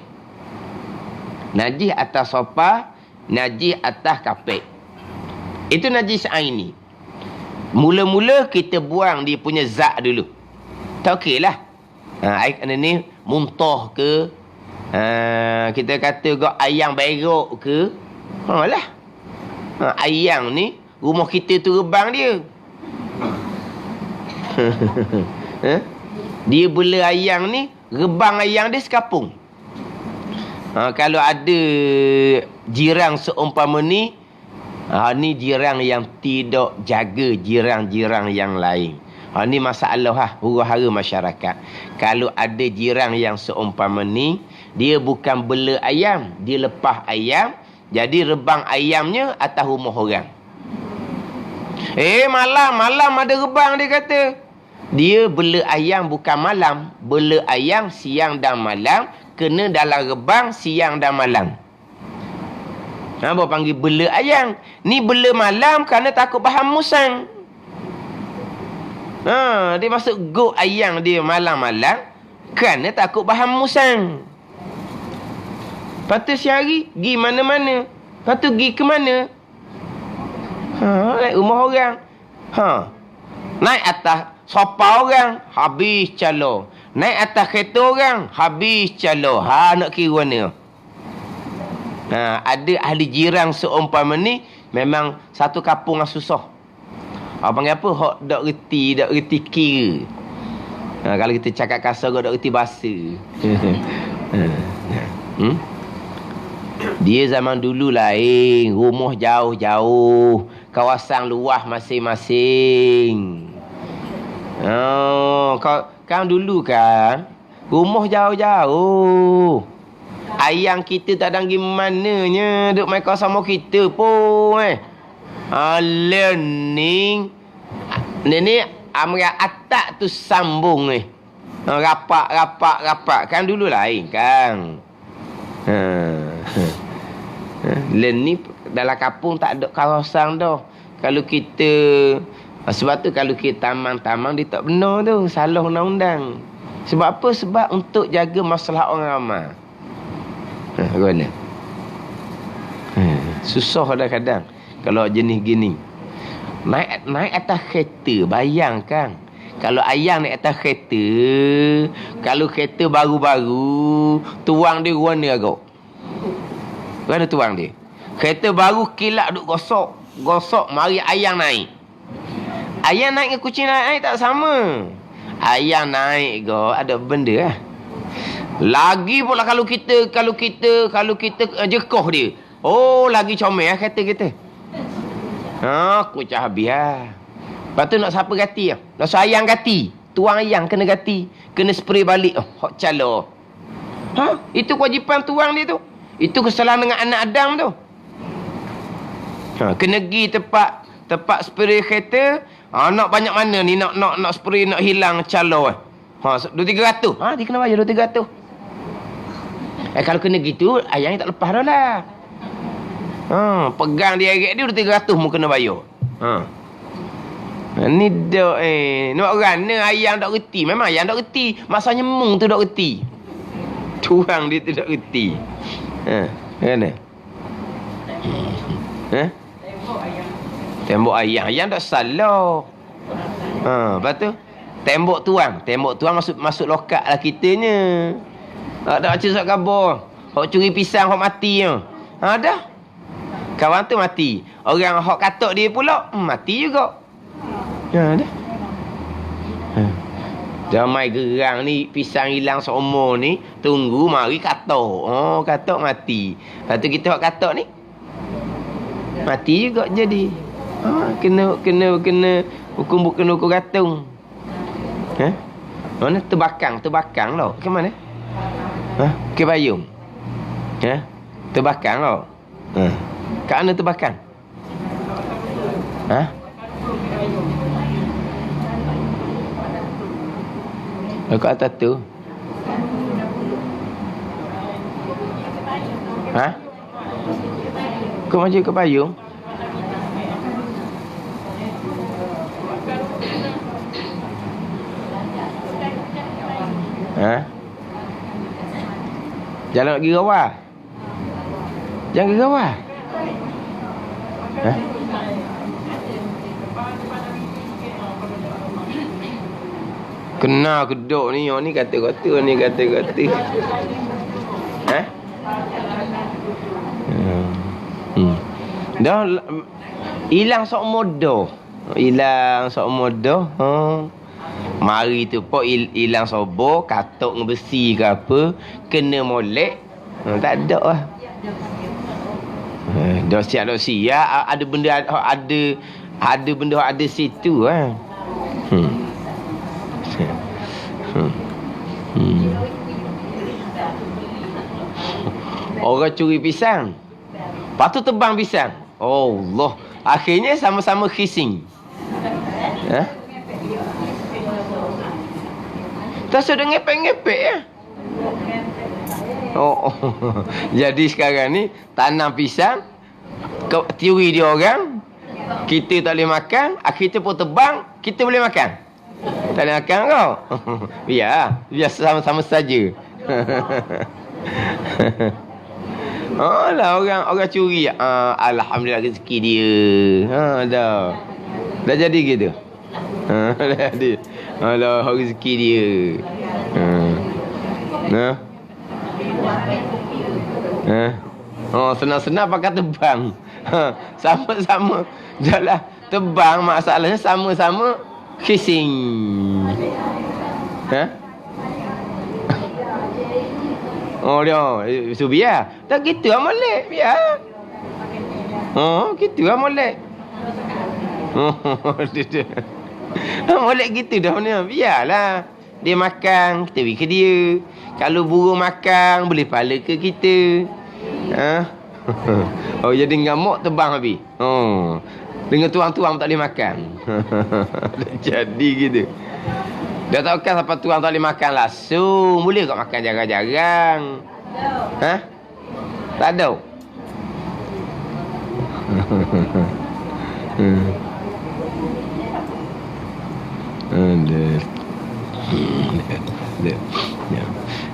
Najis atas sofa, najis atas kapek. Itu najis aini. Mula-mula kita buang dia punya zat dulu. Tak okey lah. Air ni muntah ke, kita kata kau ayam berok ke, lah. Ayam ni rumah kita tu rebang dia. Dia bela ayam ni, rebang ayam dia sekapung. Kalau ada jirang seumpama ni, ni jirang yang tidak jaga jirang-jirang yang lain. Ni masalah huru-hara masyarakat. Kalau ada jirang yang seumpama ni, dia bukan bela ayam, dia lepas ayam, jadi rebang ayamnya atas rumah orang. Malam ada rebang, dia kata. Dia bela ayam bukan malam, bela ayam siang dan malam, kena dalam rebang siang dan malam. Apa panggil bela ayam? Ni bela malam kerana takut bahan musang. Dia masuk go ayam dia malam-malam kerana takut bahan musang. Lepas tu siang hari pergi mana-mana. Lepas tu pergi ke mana? Naik rumah orang. Naik atas sopa orang, habis calo. Naik atas kereta orang, habis calo. Ha, nak kira mana? Ada ahli jiran seumpama ni, memang satu kampung yang susah. Apa panggil apa? Hak tak reti kira. Kalau kita cakap kasar, tak reti bahasa. Dia zaman dulu lain, rumah jauh-jauh, kawasan luas masing-masing. Kan dulu kan, rumah jauh-jauh. Ayang kita tak ada gimananya, duk main kawasan sama kita pun. Learning. Ni amra atak tu sambung ni. Rapak. Kan dulu lain kan. Ni dalam kampung tak ada kawasan dah. Kalau kita sebab tu kalau kita tamang dia tak benar tu, salah undang-undang. Sebab apa? Sebab untuk jaga masalah orang ramai. Bagaimana? Susah kadang-kadang kalau jenis gini. Naik atas kereta, bayangkan. Kalau ayang naik atas kereta, kalau kereta baru-baru, tuang dia warna agak. Mana tuang dia? Kereta baru kilat duk gosok, mari ayang naik. Ayang naik dengan kucing naik tak sama. Ayang naik ada benda lah. Lagi pula kalau kita jekoh dia. Oh, lagi comel lah kereta kita. Kucah habis lah. Lepas tu nak siapa gati lah. Nak suruh ayang gati. Tuang ayang kena gati. Kena spray balik. Hak calo. Itu kewajipan tuang dia tu. Itu kesalahan dengan anak Adam tu. Kena pergi tempat spray kereta. Nak banyak mana ni nak spray nak hilang calo. 200-300. Dia kena bayar 200-300. Kalau kena gitu, ayang tak lepas dah lah. Pegang dia agak dia 200 mu kena bayar. Ni dak nak rana ayang tak reti. Memang ayang tak reti. Masanya mung tu tak reti. Tuang dia tu tak reti. Mana? Tembok ayang. Ayang tak salah. Lepas tu tembok tuang masuk lokak lah kitanya. Tak macam surat khabar. Hak curi pisang hak mati tu. Dah. Kawan tu mati. Orang hak katok dia pula mati juga. Dah. Ramai gerang ni pisang hilang seumur ni, tunggu mari katok. Katok mati. Lepas tu kita hak katok ni mati juga jadi. Kena hukum gantung. Mana terbakang lah. Ke mana? Ke Bayung. Terbakang lah. Kat mana terbakang? Kat atas tu. Kau maju ke Bayung? Jalan nak pergi Rawah. Jangan pergi Rawah. Kena kedok ni. Ni kata-kata. Dah hilang seumur dah. Mari tu pok hilang sobor, katok dengan besi ke apa, kena molek. Tak ada lah. Dah siap. Ada benda ada situ lah. Orang curi pisang. Lepas tu tebang pisang. Allah. Akhirnya sama-sama kissing. Tak sudah ngepek-ngepek ya. Jadi sekarang ni tanam pisang, teori dia orang, kita tak boleh makan, kita pun tebang, kita boleh makan. Tak boleh makan kau. Biar sama-sama saja. Lah orang curi. Alhamdulillah rezeki dia. Dah jadi gitu. Dah jadi. Rezeki dia. Nah. Oh, senang-senang pakai tebang. Sama-sama. Jalan tebang, masalahnya sama-sama kissing. Oh dia, so biar. Tak gitu lah molek, biar. Oh, gitu lah molek. Oh, molek gitu dah ni. Biarlah. Dia makan, kita beri ke dia. Kalau burung makan, boleh pala ke kita. Oh, jadi ngamuk tebang habis. Oh. Dengan tuang-tuang tak boleh makan. Jadi gitu. Dia tahu kan siapa tuang tak boleh makan langsung. Boleh kau makan jarang-jarang. Tak ada.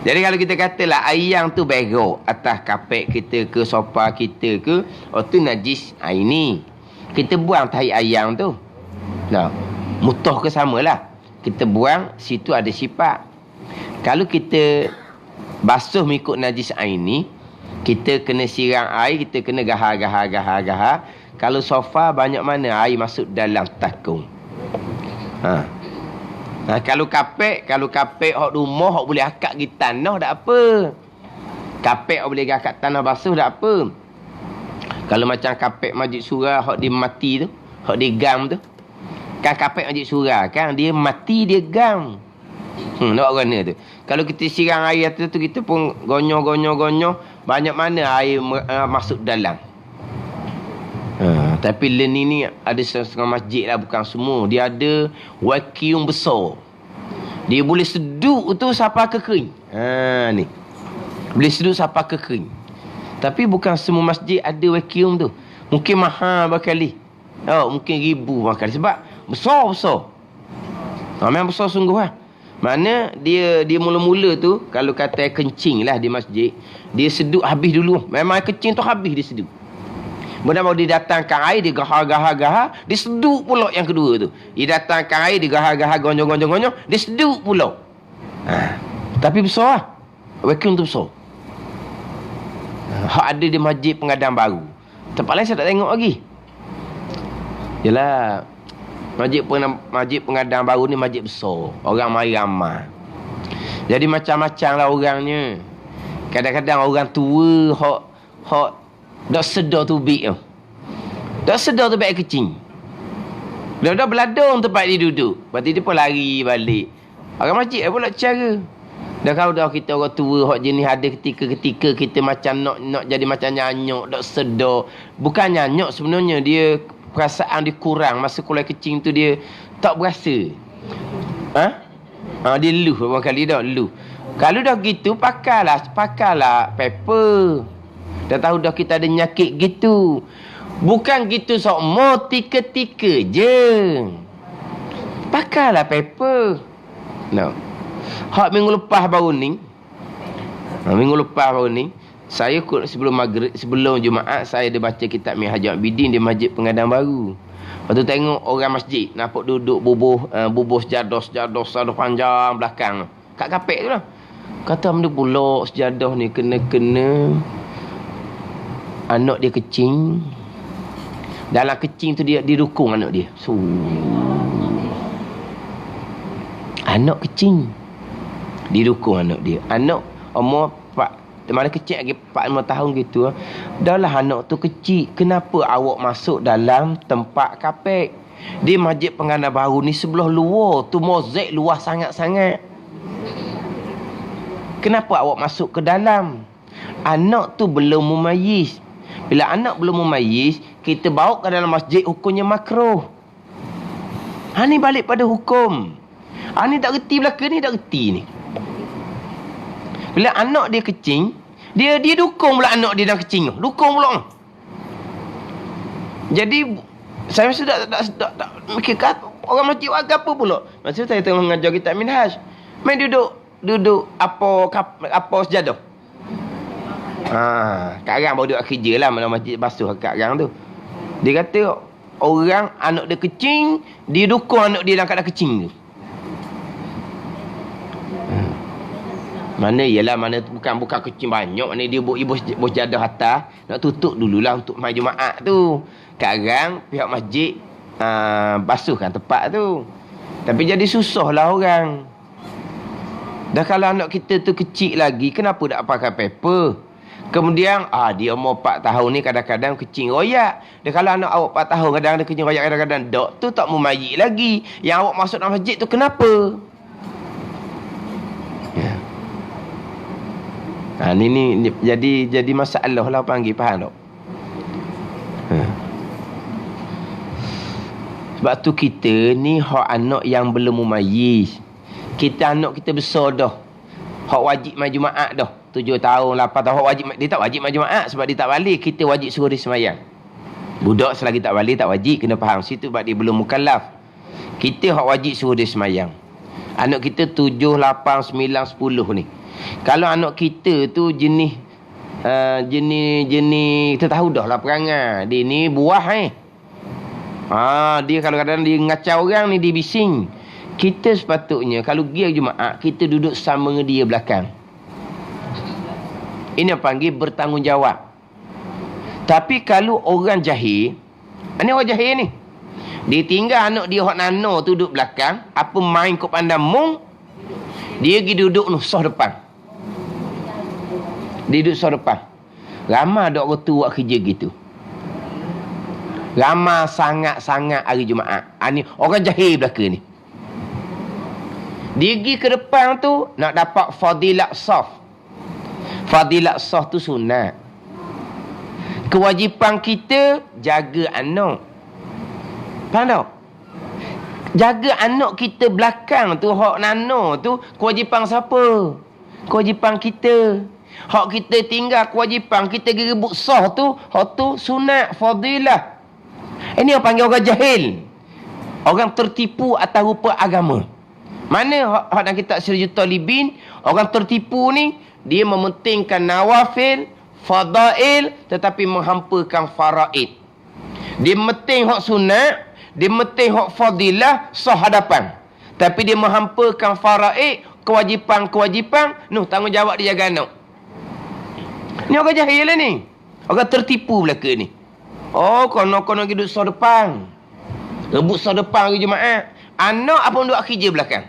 Jadi kalau kita katalah ayam tu berok atas kapek kita ke sofa kita ke, oh tu najis. Ini kita buang tahi ayam tu. Nah, mutuh ke samalah. Kita buang, situ ada sifat. Kalau kita basuh mengikut najis ini, kita kena siram air, kita kena gahar. Kalau sofa banyak mana air masuk dalam takung. Kalau kapek hok rumah hok boleh akak di tanah tak apa. Kapek hok boleh akak tanah basuh tak apa. Kalau macam kapek Masjid Surah hok dia mati tu, hok dia gam tu. Kan kapek Masjid Surah kan dia mati dia gam. Nampak warna tu. Kalau kita siram air tu kita pun gonyoh banyak mana air masuk dalam. Tapi ni ada setengah masjid lah, bukan semua. Dia ada vacuum besar. Dia boleh seduk tu sampai ke kering. Ni. Boleh seduk sampai ke kering. Tapi bukan semua masjid ada vacuum tu. Mungkin mahal berkali. Mungkin ribu berkali. Sebab besar. Memang besar sungguh lah. Mana dia mula-mula tu, kalau kata kencing lah di masjid, dia seduk habis dulu. Memang kencing tu habis dia seduk. Benar-benar dia datangkan air, dia gahar, dia seduk pula yang kedua tu. Dia datangkan air, dia gahar, gonyoh, dia seduk pula. Tapi besar lah. Vacuum tu besar. Hak ada di Masjid Pengadang Baru. Tempat lain saya tak tengok lagi. Yalah, Masjid Pengadang Baru ni masjid besar. Orang mari ramai. Jadi macam-macam lah orangnya. Kadang-kadang orang tua hak dah sedar tubik tu. Dah sedar tubik kecing. Dah beladung tempat dia duduk. Lepas tu dia pun lari balik. Orang masjid pula cara. Dah kalau dah kita orang tua hak jenis ada ketika kita macam nak jadi macam nyanyuk, dak sedar. Bukan nyanyuk sebenarnya, dia perasaan dia kurang masa keluar kecing tu, dia tak berasa. Dia luh berapa kali dah luh. Kalau dah gitu pakailah paper. Dah tahu dah kita ada nyakit gitu. Bukan gitu sok mo tika-tika je. Pakailah paper. No. Hak minggu lepas baru ni. Saya sebelum maghrib, sebelum Jumaat, saya ada baca kitab Minhajul Abidin di Masjid Pengadang Baru. Lepas tu tengok orang masjid nampak duduk bubuh sejadah panjang belakang. Kat kapek tu lah. Kata benda pula sejadah ni kena anak dia kecing. Dalam kecing tu dia dukung anak dia. Anak kecing. Didukung anak dia. Anak umur mana kecil lagi 4-5 tahun gitu. Dah lah anak tu kecil. Kenapa awak masuk dalam tempat kapek? Di Masjid Pengadang Baru ni sebelah luar tu mozaik luas sangat-sangat. Kenapa awak masuk ke dalam? Anak tu belum memayis. Bila anak belum memayis, kita bawa ke dalam masjid, hukumnya makruh. Ni balik pada hukum. Ni tak reti belaka ni, tak reti ni. Bila anak dia kecing, dia dukung pula anak dia dah kecing. Dukung pula. Jadi saya mesti tak mikir orang masjid agak apa pula. Masa saya tengah mengajar kitab Minhaj, main duduk apa sejadah. Sekarang baru duduk kerja lah dalam masjid basuh sekarang tu. Dia kata orang anak dia kecing, dia dukung anak dia dalam keadaan kecing tu. Mana ialah mana bukan kecil banyak ni dia bos jadah atas nak tutup dululah untuk mai Jumaat tu. Sekarang pihak masjid basuhkan tempat tu. Tapi jadi susahlah orang. Dah kalau anak kita tu kecil lagi, kenapa tak pakai paper? Kemudian dia umur 4 tahun ni kadang-kadang kecing royak. Dah kalau anak awak 4 tahun kadang-kadang kecing royak, kadang-kadang dok tu tak mau mayit lagi. Yang awak masuk dalam masjid tu kenapa? Ni jadi masalah lah panggil, faham tak? Sebab tu kita ni hak anak yang belum mumayyiz. Kita anak kita besar dah. Hak wajib mai Jumaat dah. 7 tahun, 8 tahun hak wajib. Dia tak wajib mai Jumaat sebab dia tak balik. Kita wajib suruh dia sembahyang. Budak selagi tak balik tak wajib, kena faham situ sebab dia belum mukallaf. Kita hak wajib suruh dia sembahyang. Anak kita 7, 8, 9, 10 ni. Kalau anak kita tu jenis kita tahu dah lah perangai. Dia ni buah dia kadang-kadang dia ngacau orang ni, dia bising. Kita sepatutnya kalau pergi Jumaat, kita duduk sama dengan dia belakang. Ini yang panggil bertanggungjawab. Tapi kalau orang jahil, ini orang jahil ni, dia tinggal anak dia hak nano tu duduk belakang, apa main kau pandang mung, dia pergi duduk soh depan. Dia duduk soh depan. Ramai ada orang tu buat kerja gitu. Ramai sangat-sangat hari Jumaat. Ni orang jahil belakang ni. Dia pergi ke depan tu nak dapat fadilat saf. Fadilat saf tu sunat. Kewajipan kita jaga anak. Faham tak? Jaga anak kita belakang tu, hak nano tu, kewajipan siapa? Kewajipan kita. Hak kita tinggal kewajipan kita rebut sah tu, hak tu sunat, fadilah. Ini yang panggil orang jahil. Orang tertipu atas rupa agama. Mana hak nak kita Sirajul Talibin, orang tertipu ni, dia mementingkan nawafil, fadail, tetapi menghampakan faraid. Dia mementing hak sunat, dia mementing hak fadilah, sah hadapan. Tapi dia menghampakan faraid, kewajipan-kewajipan, tanggungjawab dia jaga anak. Ni orang jahil lah ni. Orang tertipu belaka ni. Kono-kono duduk sah depan. Rebut sah depan hari Jumaat. Anak apa duduk kerja belakang.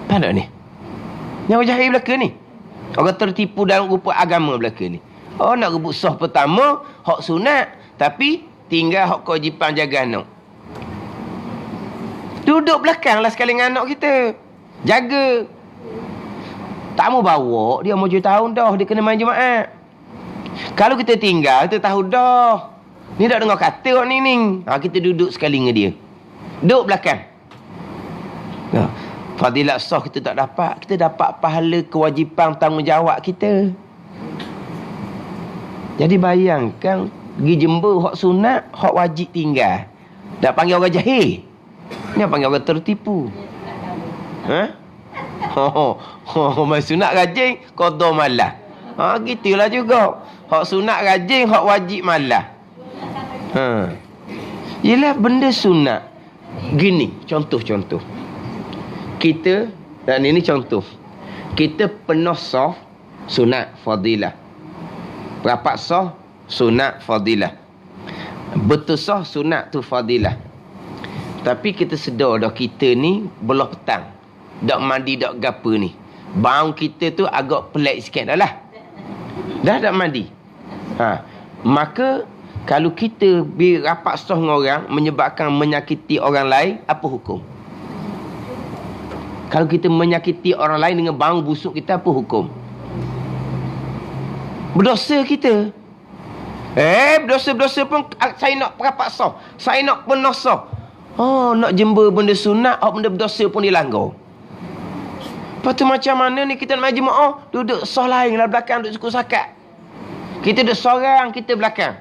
Faham tak ni? Ni orang jahil belaka ni. Orang tertipu dalam rupa agama belaka ni. Nak rebut sah pertama, hak sunat. Tapi tinggal hak kewajipan jaga anak. Duduk belakang lah sekali dengan anak kita. Jaga. Tak mau bawa, dia mau 7 tahun dah, dia kena main Jumaat. Kalau kita tinggal, kita tahu dah. Ni tak dengar kata orang ni. Kita duduk sekali dengan dia. Duduk belakang. Fadilat sah kita tak dapat. Kita dapat pahala kewajipan tanggungjawab kita. Jadi bayangkan, pergi jember hak sunat, hak wajib tinggal. Dah panggil orang jahil. Ni panggil orang tertipu. Mai sunat rajin, qada malah. Gitulah juga. Hak sunat rajin, hak wajib malah. Yelah benda sunat. Gini, contoh-contoh. Kita, dan ini contoh. Kita penuh sah, sunat, fadilah. Rapat sah, sunat, fadilah. Betul sah, sunat tu fadilah. Tapi kita sedar dah kita ni belah petang. Dak mandi, dak gapa ni. Bau kita tu agak pelik sikit dah lah. Dah dak mandi. Maka kalau kita rapat sah dengan orang menyebabkan menyakiti orang lain, apa hukum? Kalau kita menyakiti orang lain dengan bau busuk kita, apa hukum? Berdosa kita. Berdosa-berdosa pun saya nak rapat sah. Saya nak penuh sah. Nak jember benda sunat, benda berdosa pun dilanggar. Lepas tu macam mana ni kita nak majmu'ah, duduk sah lain lah belakang, duduk suku sakat. Kita duduk seorang, kita belakang.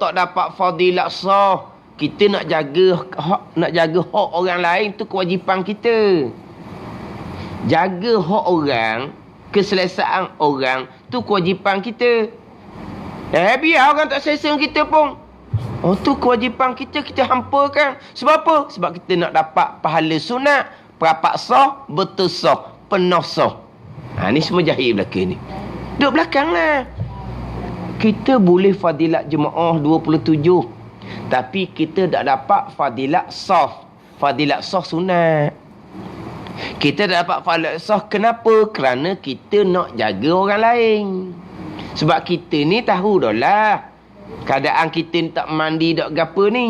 Tak dapat fadilat sah. Kita nak jaga hak orang lain tu kewajipan kita. Jaga hak orang, keselesaan orang tu kewajipan kita. Biar orang tak selesa kita pun. Tu kewajipan kita, kita hampakan. Sebab apa? Sebab kita nak dapat pahala sunat, perapat sah, betul sah, penuh sah. Ni semua jahil belakang ni. Duduk belakang lah. Kita boleh fadilat jemaah 27. Tapi kita tak dapat fadilat saf. Fadilat saf sunat. Kita tak dapat fadilat saf. Kenapa? Kerana kita nak jaga orang lain. Sebab kita ni tahu dah lah. Keadaan kita ni tak mandi, tak gapa ni.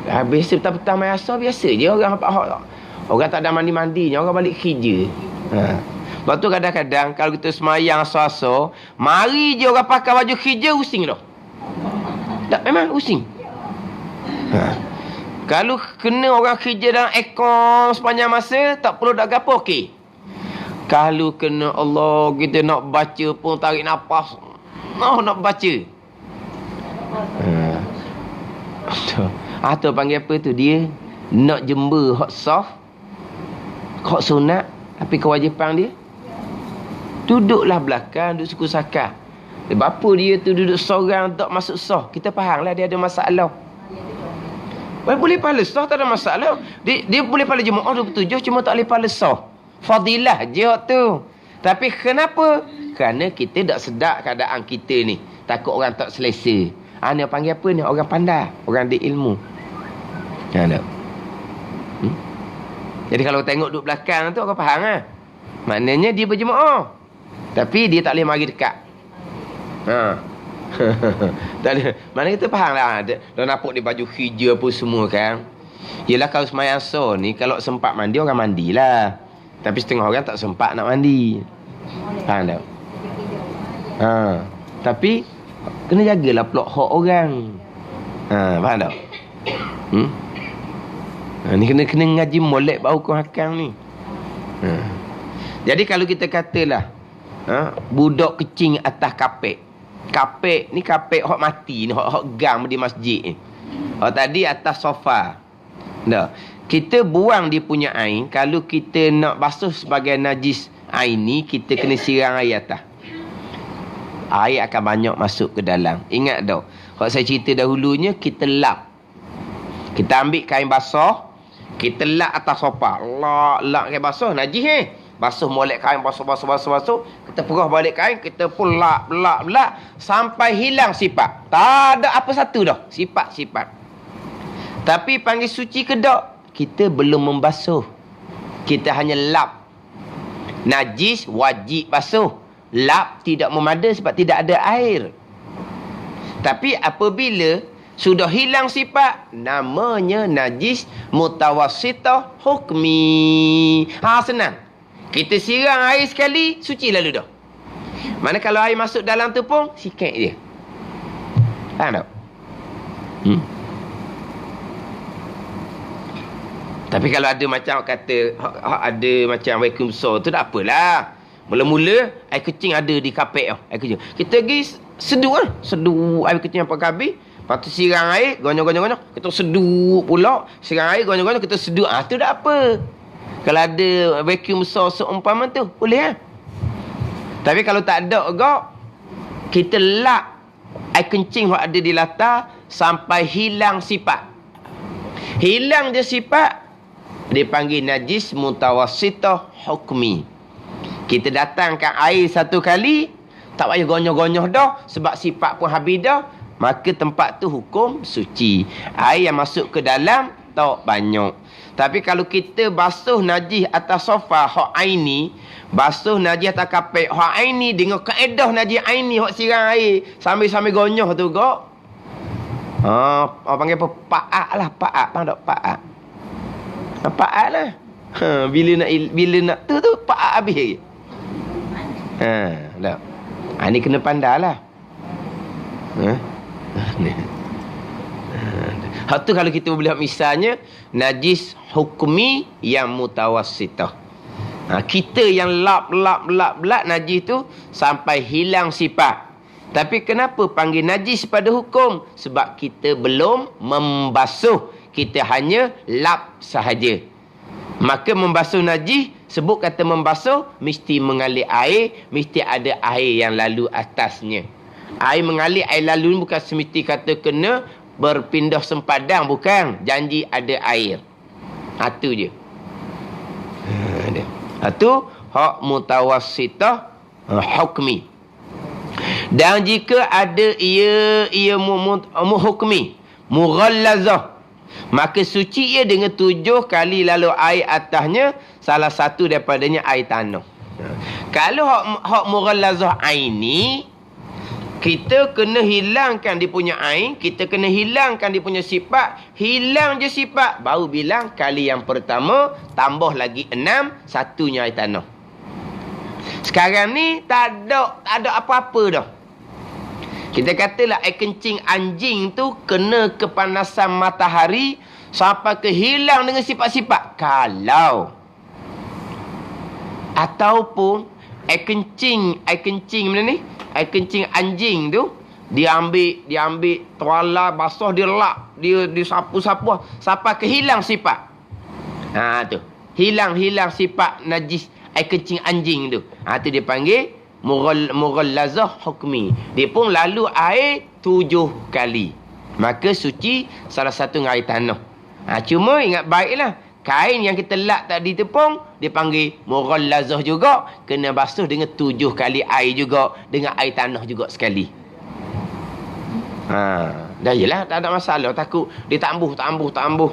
Biasa petang-petang main asar, biasa je orang tak ada mandi-mandinya. Orang balik kerja. Lepas tu kadang-kadang kalau kita semayang asar-asar, mari je orang pakai baju kerja, using dah. Tak, memang using. Kalau kena orang kerja dalam aircon sepanjang masa, tak perlu dak gapo, okey. Kalau kena Allah, kita nak baca pun tarik nafas. Nak baca. Atau panggil apa tu dia? Nak jember hak saf, hak sunat, tapi kewajipan dia duduklah belakang, duduk suku sakar. Bapa dia tu duduk seorang tak masuk sah. Kita fahamlah dia ada masalah. Boleh pahala sah, tak ada masalah. Dia boleh pahala jemaah 27, cuma tak boleh pahala sah. Fadilah je tu. Tapi kenapa? Kerana kita tak sedar keadaan kita ni. Takut orang tak selesa. Ni panggil apa ni? Orang pandai. Orang ada ilmu. Tak? Jadi kalau tengok duduk belakang tu, orang faham lah. Maknanya dia berjemaah. Tapi dia tak boleh mari dekat. Tak boleh. Mana kita faham lah. Dia nampak dia baju hijau apa semua kan. Yelah kalau semayang asar ni, kalau sempat mandi, orang mandilah. Tapi setengah orang tak sempat nak mandi. Faham tak? Tapi kena jagalah pulak hak orang. Faham tak? Ni kena ngaji molek bau hukum hakam ni. Jadi kalau kita katalah budak kecing atas kapek. Kapek ni kapek hak mati ni, hak gam di masjid ni. Hak tadi atas sofa. Dah. Kita buang dia punya air. Kalau kita nak basuh sebagai najis air ni, kita kena siram air atas. Air akan banyak masuk ke dalam. Ingat tak? Kalau saya cerita dahulunya, kita lap. Kita ambil kain basah, kita lap atas sofa. Lap kain basah, najis basuh molek kain, basuh. Kita perah balik kain, kita pun lap. Sampai hilang sifat. Tak ada apa satu dah. Sifat. Tapi panggil suci ke tak? Kita belum membasuh. Kita hanya lap. Najis wajib basuh. Lap tidak memadai sebab tidak ada air. Tapi apabila sudah hilang sifat, namanya najis mutawassitah hukmi. Senang. Kita siram air sekali, suci lalu dah. Mana kalau air masuk dalam tu pun, sikit je. Faham tak? Tapi kalau ada macam kata, ada macam vacuum besar tu, tak apalah. Mula-mula, air kecing ada di kapek tau. Air kecing. Kita pergi seduh lah. Seduh air kecing yang pakai habis. Lepas tu siram air, gonyok. Kita seduh pula. Siram air, gonyok. Kita seduh. Tu tak apa. Kalau ada vacuum besar seumpama tu, boleh lah. Tapi kalau tak ada agak, kita lap air kencing yang ada di latar sampai hilang sifat. Hilang je sifat, dipanggil najis mutawassitah hukmi. Kita datangkan air satu kali, tak payah gonyoh-gonyoh dah, sebab sifat pun habis dah, maka tempat tu hukum suci. Air yang masuk ke dalam tak banyak. Tapi kalau kita basuh najis atas sofa hak aini, basuh najis atas kapek hak aini dengan kaedah najis aini hak siram air sambil-sambil gonyoh tu gak. Orang panggil apa? Paak lah, paak. Faham tak? Paak. Paak lah. Bila nak tu paak habis lagi. Tak. Ni kena pandai lah. Hak tu kalau kita boleh misalnya najis hukmi yang mutawassitah. Kita yang lap najis tu sampai hilang sifat. Tapi kenapa panggil najis pada hukum? Sebab kita belum membasuh. Kita hanya lap sahaja. Maka membasuh najis, sebut kata membasuh, mesti mengalir air, mesti ada air yang lalu atasnya. Air mengalir, air lalu ni bukan semesti kata kena berpindah sempadan, bukan. Janji ada air. Tu je. Itu hak mutawassitah hukmi. Dan jika ada ia hukmi, mughallazah, maka suci ia dengan 7 kali lalu air atasnya, salah satu daripadanya air tanah. Kalau hak mughallazah aini, kita kena hilangkan dia punya ain, kita kena hilangkan dia punya sifat, hilang je sifat, baru bilang kali yang pertama, tambah lagi 6, satunya air tanah. Sekarang ni tak ada apa-apa dah. Kita katalah air kencing anjing tu kena kepanasan matahari sampai ke hilang dengan sifat-sifat. Kalau ataupun air kencing mana ni? Air kencing anjing tu dia ambil tuala basah, dia lap, dia sapu-sapu sampai ke hilang sifat. Tu. Hilang sifat najis air kencing anjing tu. Tu dia panggil mughallazah hukmi. Dia pun lalu air 7 kali. Maka suci salah satu dengan air tanah. Cuma ingat baiklah, kain yang kita lap tadi tu pun dia panggil mughallazah juga, kena basuh dengan 7 kali air juga, dengan air tanah juga sekali. Dah yelah, tak ada masalah. Takut dia tambah.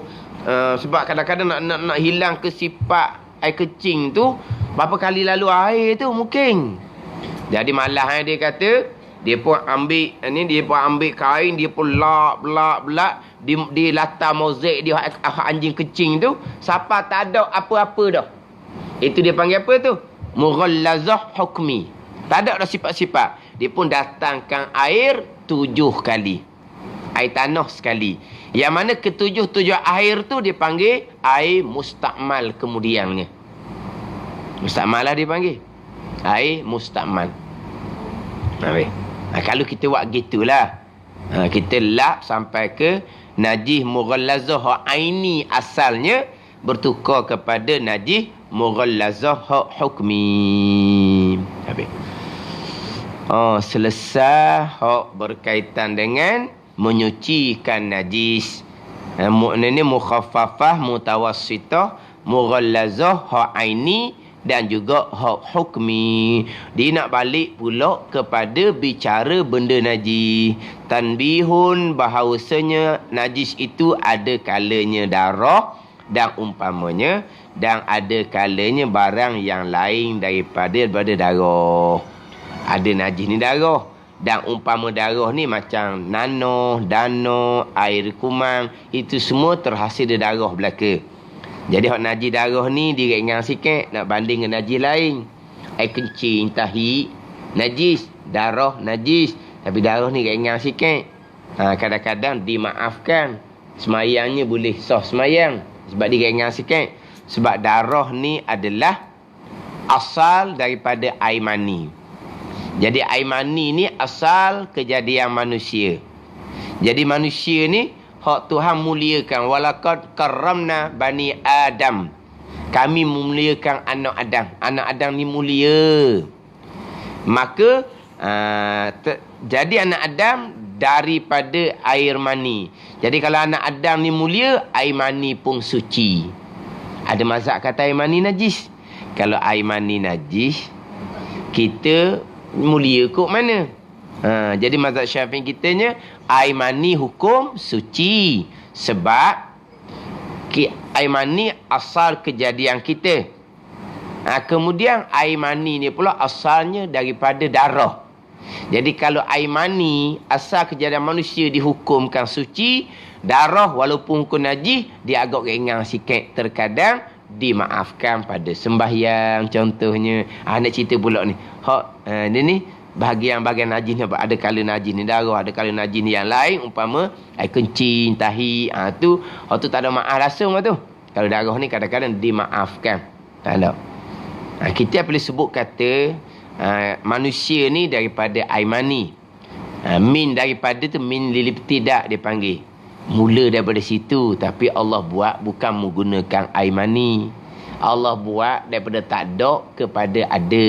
Sebab kadang-kadang nak hilang ke sifat air kecing tu, berapa kali lalu air tu mungkin. Jadi malah dia kata, dia pun ambil kain, dia pun lap di latar mozaik dia anjing kecing tu, siapa tak ada apa-apa dah. Itu dia panggil apa tu? Mughallazah hukmi. Tak ada dah sifat-sifat. Dia pun datangkan air 7 kali. Air tanah sekali. Yang mana ke-7 air tu dia panggil air mustakmal kemudiannya. Mustakmal lah dia panggil. Air mustakmal. Kalau kita buat gitulah, kita lap sampai ke najis mughallazah aini asalnya bertukar kepada najis mughallazah hukmi. Selesai hak berkaitan dengan menyucikan najis. Ini mukhaffafah, mutawassitah, mughallazah hak aini dan juga hak hukmi. Dia nak balik pula kepada bicara benda najis. Tanbihun, bahawasanya najis itu ada kalanya darah dan umpamanya, dan ada kalanya barang yang lain daripada darah. Ada najis ni darah, dan umpama darah ni macam nanah, dana, air kumang, itu semua terhasil dari darah belaka. Jadi hak najis darah ni dia ringan sikit nak banding dengan najis lain. Air kencing, tahi najis, darah najis, tapi darah ni ringan sikit. Kadang-kadang dimaafkan, semayangnya boleh sah semayang sebab dia ringan sikit. Sebab darah ni adalah asal daripada air mani. Jadi air mani ni asal kejadian manusia. Jadi manusia ni hak Tuhan muliakan. Walaqad karramna bani Adam. Kami memuliakan anak Adam. Anak Adam ni mulia. Maka jadi anak Adam daripada air mani. Jadi kalau anak Adam ni mulia, air mani pun suci. Ada mazhab kata air mani najis. Kalau air mani najis, kita mulia kok mana? Jadi mazhab Syafi'i kitanya air mani hukum suci sebab air mani asal kejadian kita. Kemudian air mani ni pula asalnya daripada darah. Jadi kalau air mani asal kejadian manusia dihukumkan suci, darah walaupun hukum najis dia agak ringan sikit, terkadang dimaafkan pada sembahyang contohnya. Nak cerita pula ni. Ni bahagian-bahagian najis ni, ada kala najis ni darah, ada kala najis ni yang lain, umpama air kencing, tahi, tu tak ada maaf langsung lah tu. Kalau darah ni kadang-kadang dimaafkan. Tak ada. Kita boleh sebut kata manusia ni daripada air mani. Min daripada tu min lil ibtida' dia panggil. Mula daripada situ, tapi Allah buat bukan menggunakan air mani. Allah buat daripada tak ada kepada ada.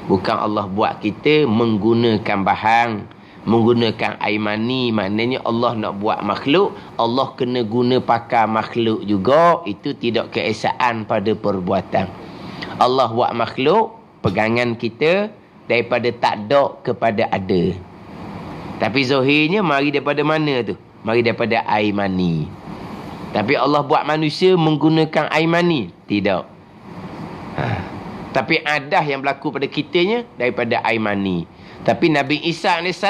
Bukan Allah buat kita menggunakan bahan, menggunakan air mani. Maknanya Allah nak buat makhluk, Allah kena guna pakai makhluk juga. Itu tidak keesaan pada perbuatan. Allah buat makhluk, pegangan kita daripada tak ada kepada ada. Tapi zahirnya mari daripada mana tu? Mari daripada air mani. Tapi Allah buat manusia menggunakan air mani? Tidak. Tapi adah yang berlaku pada kitanya daripada air mani. Tapi Nabi Isa AS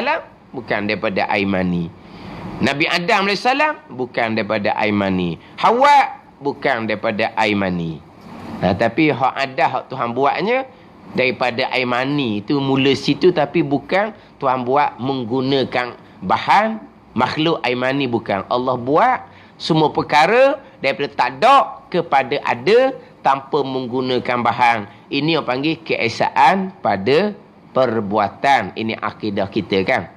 bukan daripada air mani. Nabi Adam AS bukan daripada air mani. Hawa bukan daripada air mani. Tapi hak adah hak Tuhan buatnya daripada air mani. Itu mula situ, tapi bukan Tuhan buat menggunakan bahan makhluk air mani, bukan. Allah buat semua perkara daripada tak ada kepada ada tanpa menggunakan bahan. Ini yang panggil keesaan pada perbuatan. Ini akidah kita kan.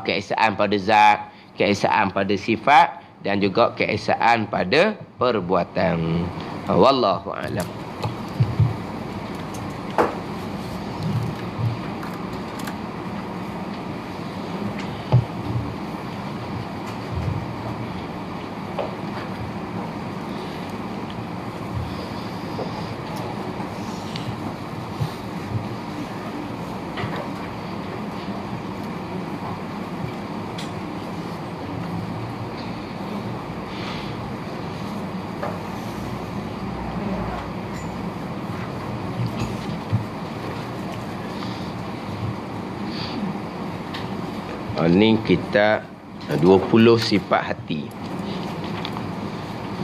Keesaan pada zat, keesaan pada sifat dan juga keesaan pada perbuatan. Wallahu a'lam. Ini kita 20 sifat hati.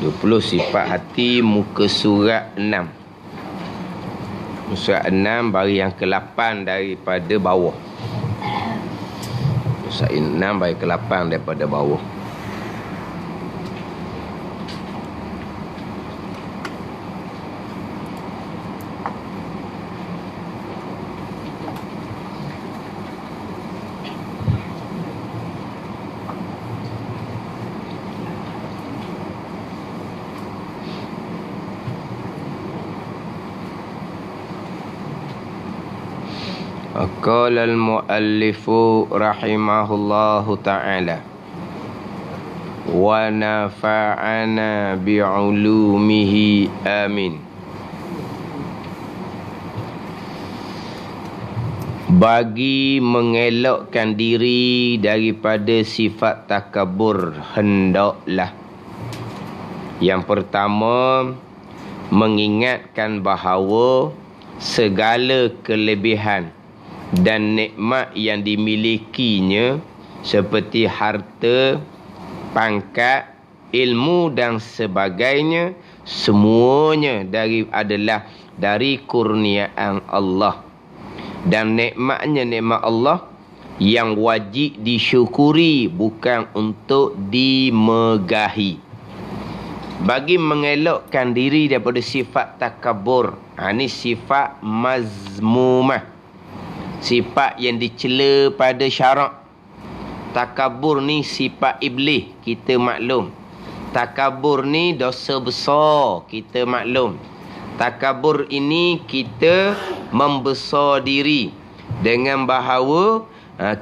20 sifat hati, muka surat 6. Surat 6 baris yang ke-8 daripada bawah. Surat 6 baris ke-8 daripada bawah. Qala al-muallifu rahimahullahu ta'ala wa nafa'ana bi'ulumihi amin. Bagi mengelakkan diri daripada sifat takabur, hendaklah yang pertama mengingatkan bahawa segala kelebihan dan nikmat yang dimilikinya seperti harta, pangkat, ilmu dan sebagainya, semuanya adalah dari kurniaan Allah. Dan nikmatnya nikmat Allah yang wajib disyukuri, bukan untuk dimegahi. Bagi mengelakkan diri daripada sifat takabur, ini sifat mazmumah, sifat yang dicela pada syarak. Takabur ni sifat iblis, kita maklum. Takabur ni dosa besar, kita maklum. Takabur ini kita membesar diri dengan bahawa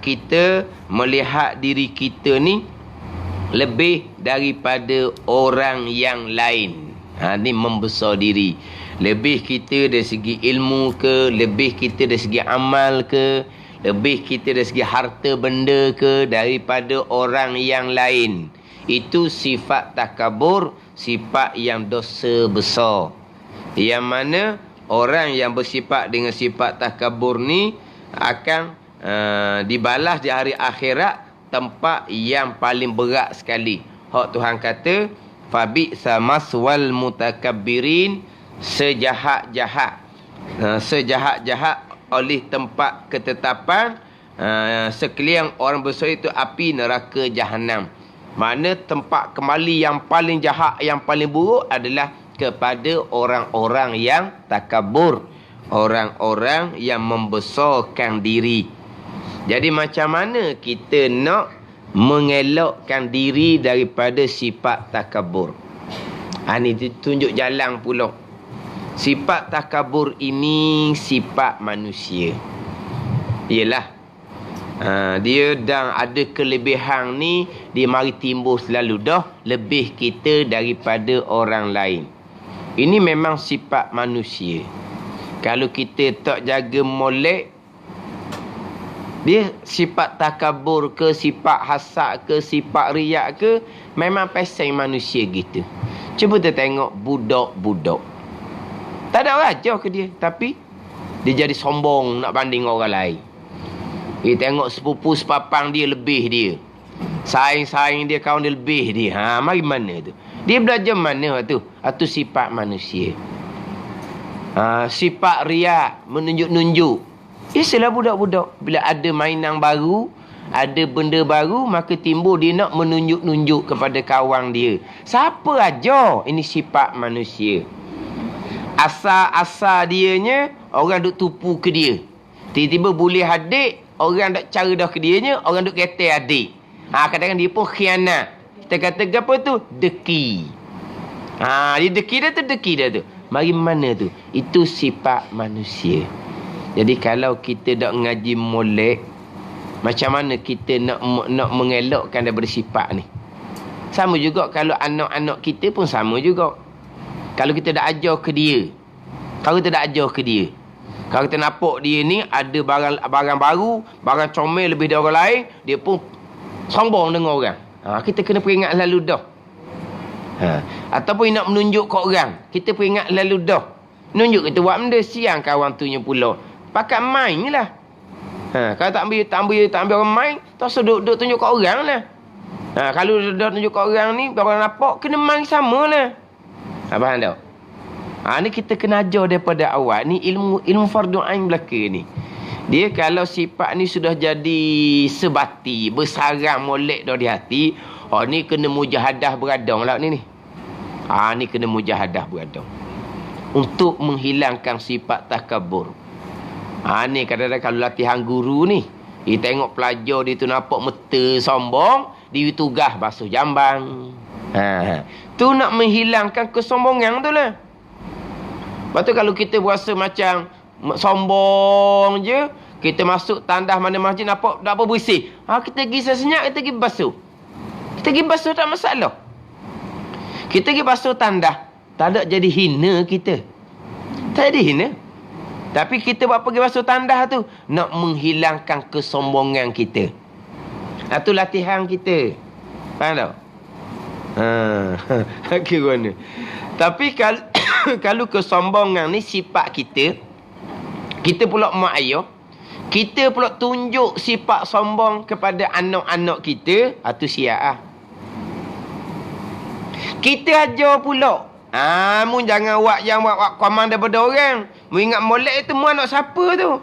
kita melihat diri kita ni lebih daripada orang yang lain. Ini membesar diri. Lebih kita dari segi ilmu ke, lebih kita dari segi amal ke, lebih kita dari segi harta benda ke daripada orang yang lain. Itu sifat takabur, sifat yang dosa besar. Yang mana orang yang bersifat dengan sifat takabur ni akan dibalas di hari akhirat, tempat yang paling berat sekali. Hak Tuhan kata, fabi'sa maswal mutakabbirin, sejahat-jahat oleh tempat ketetapan sekalian orang besar itu api neraka jahanam. Mana tempat kembali yang paling jahat, yang paling buruk adalah kepada orang-orang yang takabur, orang-orang yang membesarkan diri. Jadi macam mana kita nak mengelakkan diri daripada sifat takabur? Ini tunjuk jalan pula. Sifat takabur ini sifat manusia. Ialah dia dan ada kelebihan ni, dia mari timbul selalu dah lebih kita daripada orang lain. Ini memang sifat manusia. Kalau kita tak jaga molek, dia sifat takabur ke, sifat hasad ke, sifat riak ke, memang pasal manusia gitu. Cuba kita tengok budak-budak. Tak ada raja ke dia, tapi dia jadi sombong nak banding orang lain. Dia tengok sepupu sepapang dia lebih dia. Saing-saing dia, kawan dia lebih dia. Mari mana tu? Dia belajar mana tu? Itu sifat manusia. Sifat riak, menunjuk-nunjuk. Ialah budak-budak. Bila ada mainan baru, ada benda baru, maka timbul dia nak menunjuk-nunjuk kepada kawan dia. Siapa aja? Ini sifat manusia. Asal-asal dianya, orang duk tupu ke dia. Tiba-tiba boleh adik, orang duk cara dah ke dianya, orang duk kata adik. Kadang-kadang dia pun khianat. Kita kata apa tu? Deki. Dia deki dah tu, deki dah tu. Mari mana tu? Itu sifat manusia. Jadi kalau kita dak ngaji molek, macam mana kita nak mengelakkan daripada sifat ni? Sama juga kalau anak-anak kita pun sama juga. Kalau kita dak ajar ke dia, kalau kita dak ajar ke dia, kalau kita nampak dia ni ada barang baru, barang comel lebih dari orang lain, dia pun sombong dengan orang. Kita kena peringat lalu dah. Ataupun nak menunjuk ke orang, kita peringat lalu dah. Nunjuk kita buat benda, siang kawan tunya pula. Pakat main je lah. Kalau tak ambil orang main, tak usah duduk tunjuk ke orang lah. Kalau dah tunjuk ke orang ni, orang nampak, kena main sama lah. Faham tak? Ni kita kena ajar daripada awal. Ni ilmu fardu ain belaka ni. Dia kalau sifat ni sudah jadi sebati, bersarang molek dah di hati, ni kena mujahadah beradang lah ni. Ni kena mujahadah beradang. Untuk menghilangkan sifat takabur. Ni kadang-kadang kalau latihan guru ni, dia tengok pelajar dia tu nampak meta sombong, dia tugas basuh jambang. Tu nak menghilangkan kesombongan tu lah. Lepas tu kalau kita berasa macam sombong je, kita masuk tandas mana masjid nampak tak apa bersih. Kita pergi senyap, kita pergi basuh. Kita pergi basuh tak masalah. Kita pergi basuh tandas, tak ada jadi hina kita. Tak jadi hina. Tapi kita buat pergi basuh tandas tu nak menghilangkan kesombongan kita. Itu latihan kita. Faham tak? Kira mana? Tapi kalau kesombongan ni sifat kita pula mak ayah, kita pula tunjuk sifat sombong kepada anak-anak kita, itu siap. Kita ajar pula. Mun jangan buat komand daripada orang. Mu ingat molek tu mu anak siapa tu?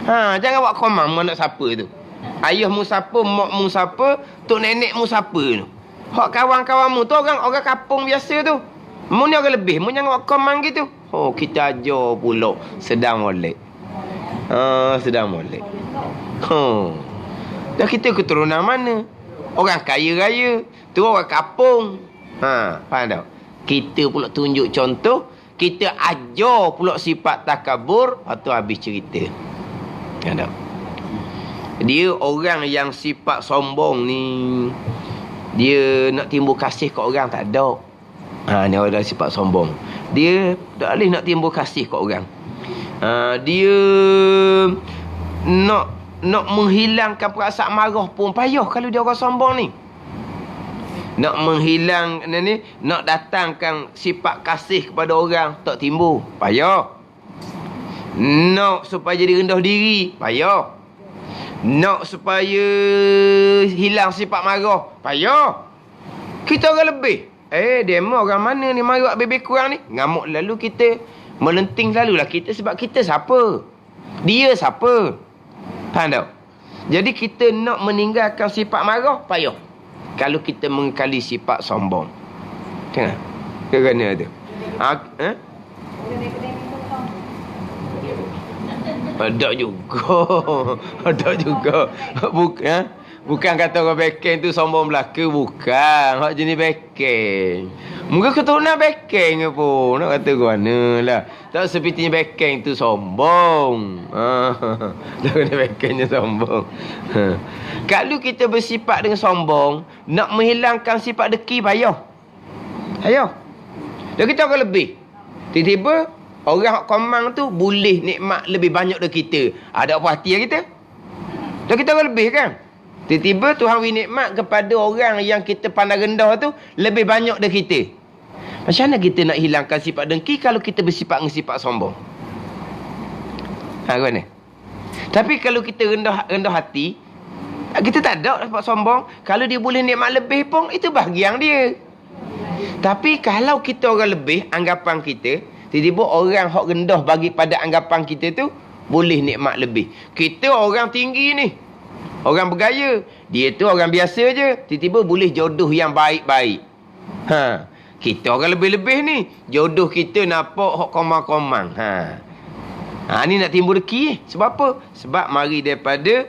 Jangan buat komand mu anak siapa tu. Ayah mu siapa, mak mu siapa, tok nenek mu siapa tu. Hak kawan-kawan mu tu orang kampung biasa tu. Mu ni orang lebih, mu jangan buat komand gitu. Kita ajar pula sedang molek. Sedang molek. Dah kita keturunan mana? Orang kaya raya, tu orang kampung. Faham tak? Kita pula tunjuk contoh, kita ajar pula sifat takabur, atau habis cerita. Ada. Dia orang yang sifat sombong ni, dia nak timbul kasih ke orang tak ada. Ni orang sifat sombong. Dia tak boleh nak timbul kasih ke orang. Dia nak menghilangkan perasaan marah pun payah kalau dia orang sombong ni. Nak menghilang ni, nak datangkan sifat kasih kepada orang tak timbul, payah. Nak supaya jadi rendah diri, payah. Nak supaya hilang sifat marah, payah. Kita orang lebih. Demo orang mana ni mari buat bebek kurang ni? Ngamuk lalu kita, melenting lalulah kita sebab kita siapa? Dia siapa? Faham tak? Jadi kita nak meninggalkan sifat marah, payah. Kalau kita mengkali sifat sombong. Tengok. Kerana tu. Ada juga. Ada juga. Bukan kata orang beken tu sombong belaka. Bukan. Hak jenis beken. Mungkin keturunan beken ke pun. Nak kata ke mana lah. Tak sepertinya beken tu sombong. Tak kena bekennya sombong. Kalau kita bersifat dengan sombong, nak menghilangkan sifat deki payah. Ayah. Dan kita akan lebih. Tiba-tiba Orang hak komang tu boleh nikmat lebih banyak dari kita. Ada apa hati kita? Dan kita orang lebih kan? Tiba-tiba Tuhan beri nikmat kepada orang yang kita pandang rendah tu lebih banyak dari kita. Macam mana kita nak hilangkan sifat dengki kalau kita bersifat dengan sifat sombong? Kan? Tapi kalau kita rendah hati, kita tak ada sifat sombong. Kalau dia boleh nikmat lebih pun, itu bahagian dia. Tapi kalau kita orang lebih, anggapan kita, tiba-tiba orang hak rendah bagi pada anggapan kita tu, boleh nikmat lebih. Kita orang tinggi ni, orang bergaya. Dia tu orang biasa je, tiba-tiba boleh jodoh yang baik-baik. Kita orang lebih-lebih ni, jodoh kita nampak hak komang-komang. Ni nak timbul deki. Sebab apa? Sebab mari daripada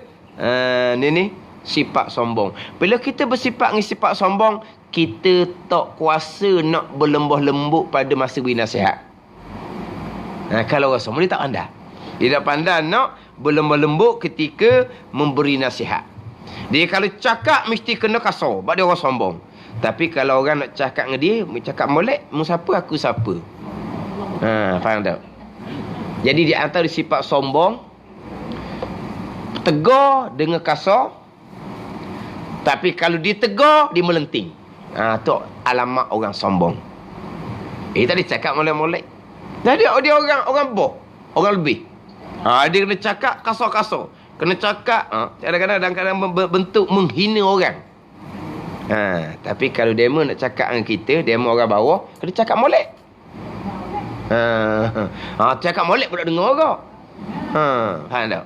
ni sifat sombong. Bila kita bersifat dengan sifat sombong, kita tak kuasa nak berlembah lembut pada masa beri nasihat. Kalau orang sombong, dia tak pandai. Dia tak pandai nak berlembah lembut ketika memberi nasihat. Dia kalau cakap mesti kena kasar, sebab dia orang sombong. Tapi kalau orang nak cakap dengan dia, cakap molek, mu siapa aku siapa. Faham tak? Jadi di antara sifat sombong, tegar dengan kasar. Tapi kalau dia tegar, dia melenting. Tu alamat orang sombong. Tadi cakap molek-molek. Jadi dia orang boh, orang lebih. Dia kena cakap kasar-kasar. Kena cakap kadang-kadang bentuk menghina orang. Tapi kalau demo nak cakap dengan kita, demo orang bawah, kena cakap molek. Cakap molek pun nak dengar orang. Faham tak?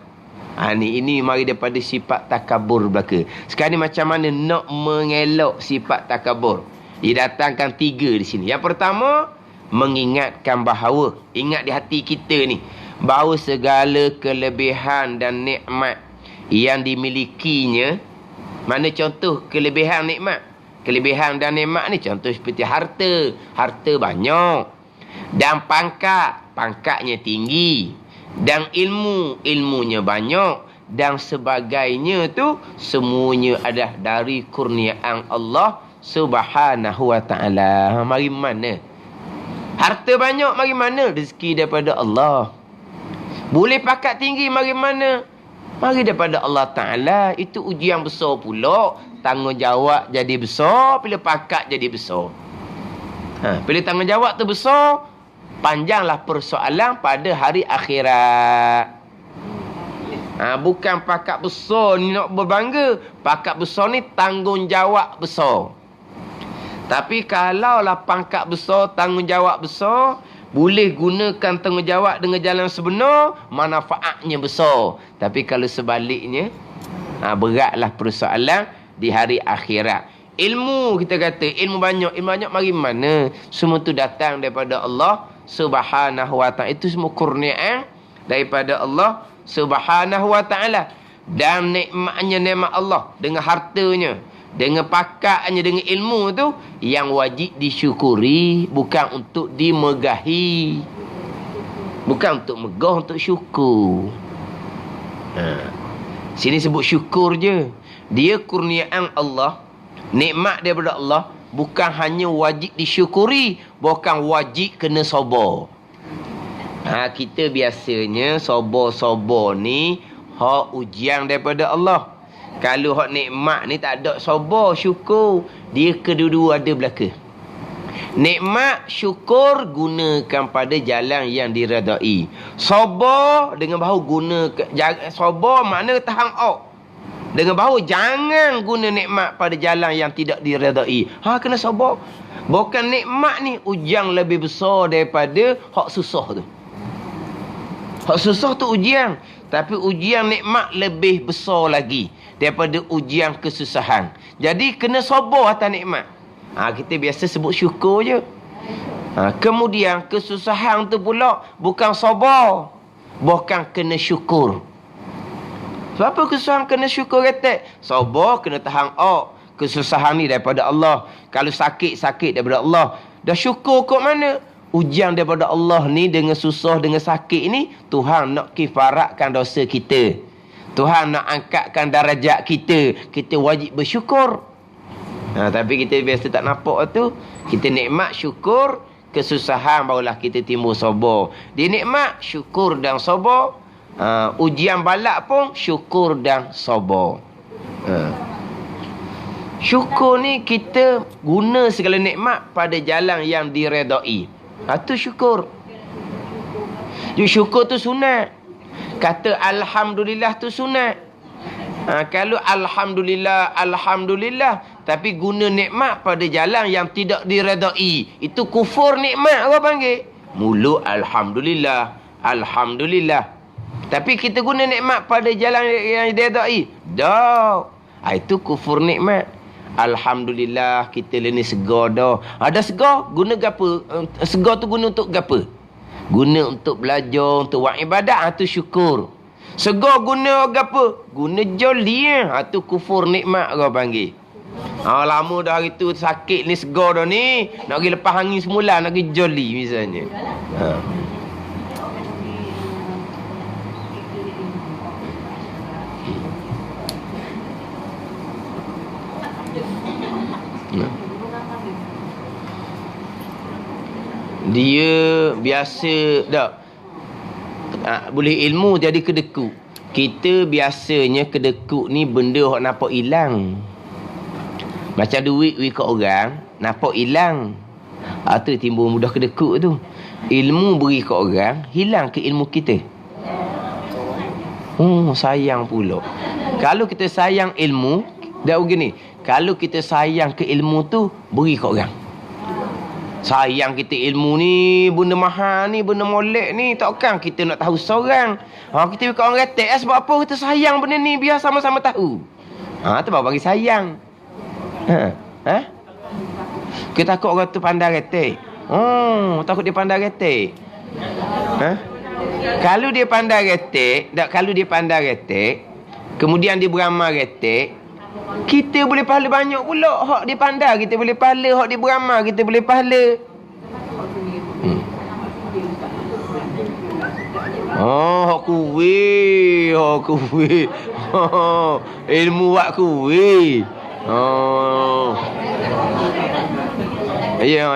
Ini mari daripada sifat takabur belaka. Sekarang ni macam mana nak mengelak sifat takabur? Didatangkan 3 di sini. Yang pertama, mengingatkan bahawa, ingat di hati kita ni, bahawa segala kelebihan dan nikmat yang dimilikinya. Mana contoh kelebihan nikmat? Kelebihan dan nikmat ni contoh seperti harta. Harta banyak. Dan pangkatnya tinggi. Dan ilmunya banyak. Dan sebagainya tu semuanya adalah dari kurniaan Allah Subhanahu wa ta'ala. Mari mana? Harta banyak mari mana? Rezeki daripada Allah. Boleh pangkat tinggi mari mana? Mari daripada Allah Ta'ala. Itu ujian besar pula. Tanggungjawab jadi besar. Bila pangkat jadi besar. Bila tanggungjawab tu besar, panjanglah persoalan pada hari akhirat. Bukan pangkat besar ni nak berbangga. Pangkat besar ni tanggungjawab besar. Tapi kalaulah pangkat besar, tanggungjawab besar, boleh gunakan tanggungjawab dengan jalan sebenar, manfaatnya besar. Tapi kalau sebaliknya, beratlah persoalan di hari akhirat. Ilmu, kita kata ilmu banyak mari mana? Semua tu datang daripada Allah Subhanahu wa ta'ala. Itu semua kurniaan daripada Allah Subhanahu wa ta'ala. Dan nikmatnya nikmat Allah dengan hartanya, dengan pakatnya, dengan ilmu tu yang wajib disyukuri, bukan untuk dimegahi. Bukan untuk megah, untuk syukur. Sini sebut syukur je. Dia kurniaan Allah, nikmat daripada Allah, bukan hanya wajib disyukuri, bukan wajib kena sabar. Kita biasanya sabar-sabar ni hak ujian daripada Allah. Kalau hak nikmat ni tak ada sabar, syukur, dia kedua-dua ada belaka. Nikmat, syukur, gunakan pada jalan yang diredai. Sabar dengan bahu guna, sabar makna tahan out. Dengan bahu jangan guna nikmat pada jalan yang tidak diredai. Kena sabar. Bukan nikmat ni ujian lebih besar daripada hak susah tu. Hak susah tu ujian, tapi ujian nikmat lebih besar lagi daripada ujian kesusahan. Jadi kena sabar atas nikmat. Kita biasa sebut syukur je. Kemudian kesusahan tu pula bukan sabar, bukan kena syukur. Sebab apa kesusahan kena syukur kata? Sabar kena tahan kesusahan ni daripada Allah. Kalau sakit daripada Allah. Dah syukur kok mana? Ujian daripada Allah ni dengan susah, dengan sakit ni, Tuhan nak kifaratkan dosa kita. Tuhan nak angkatkan darajat kita. Kita wajib bersyukur. Tapi kita biasa tak nampak tu. Kita nikmat syukur, kesusahan barulah kita timbul sabar. Dia nikmat, syukur dan sabar. Ujian balak pun syukur dan sabar. Syukur ni kita guna segala nikmat pada jalan yang diredai. Itu syukur. Jadi syukur tu sunat. Kata Alhamdulillah tu sunat. Kalau Alhamdulillah, Alhamdulillah, tapi guna nikmat pada jalan yang tidak diredai, itu kufur nikmat orang panggil. Mulut Alhamdulillah, Alhamdulillah, tapi kita guna nikmat pada jalan yang diredai, dah, itu kufur nikmat. Alhamdulillah, kita ni segar dah. Ada segar, guna gapo? Segar tu guna untuk gapo? Guna untuk belajar, untuk buat ibadat, itu syukur. Segar guna apa? Guna joli. Itu kufur nikmat orang panggil. Lama dah hari tu sakit ni, segar dah ni. Nak pergi lepas angin semula, nak pergi joli misalnya. Dia biasa tak? Boleh ilmu jadi kedekut. Kita biasanya kedekut ni benda hok nampak hilang. Macam duit kat orang, nampak hilang. Tu timbul mudah kedekut tu. Ilmu beri kat orang, hilang ke ilmu kita. Sayang pula. Kalau kita sayang ilmu, dah begini. Kalau kita sayang ke ilmu tu, beri kat orang. Sayang kita ilmu ni, benda mahal ni, benda molek ni, takkan kita nak tahu seorang. Kita bagi orang retek, sebab apa kita sayang benda ni, biar sama-sama tahu. Tu baru bagi sayang. Kita takut orang tu pandai retek. Takut dia pandai retek. Kalau dia pandai retek, kalau dia pandai retek, kemudian dia beramal retek, kita boleh pahala banyak pula. Hak dia pandai, kita boleh pahala. Hak dia beramal, kita boleh pahala. Hak kuih. Hak kuih. Ilmu wak kuih. Ya.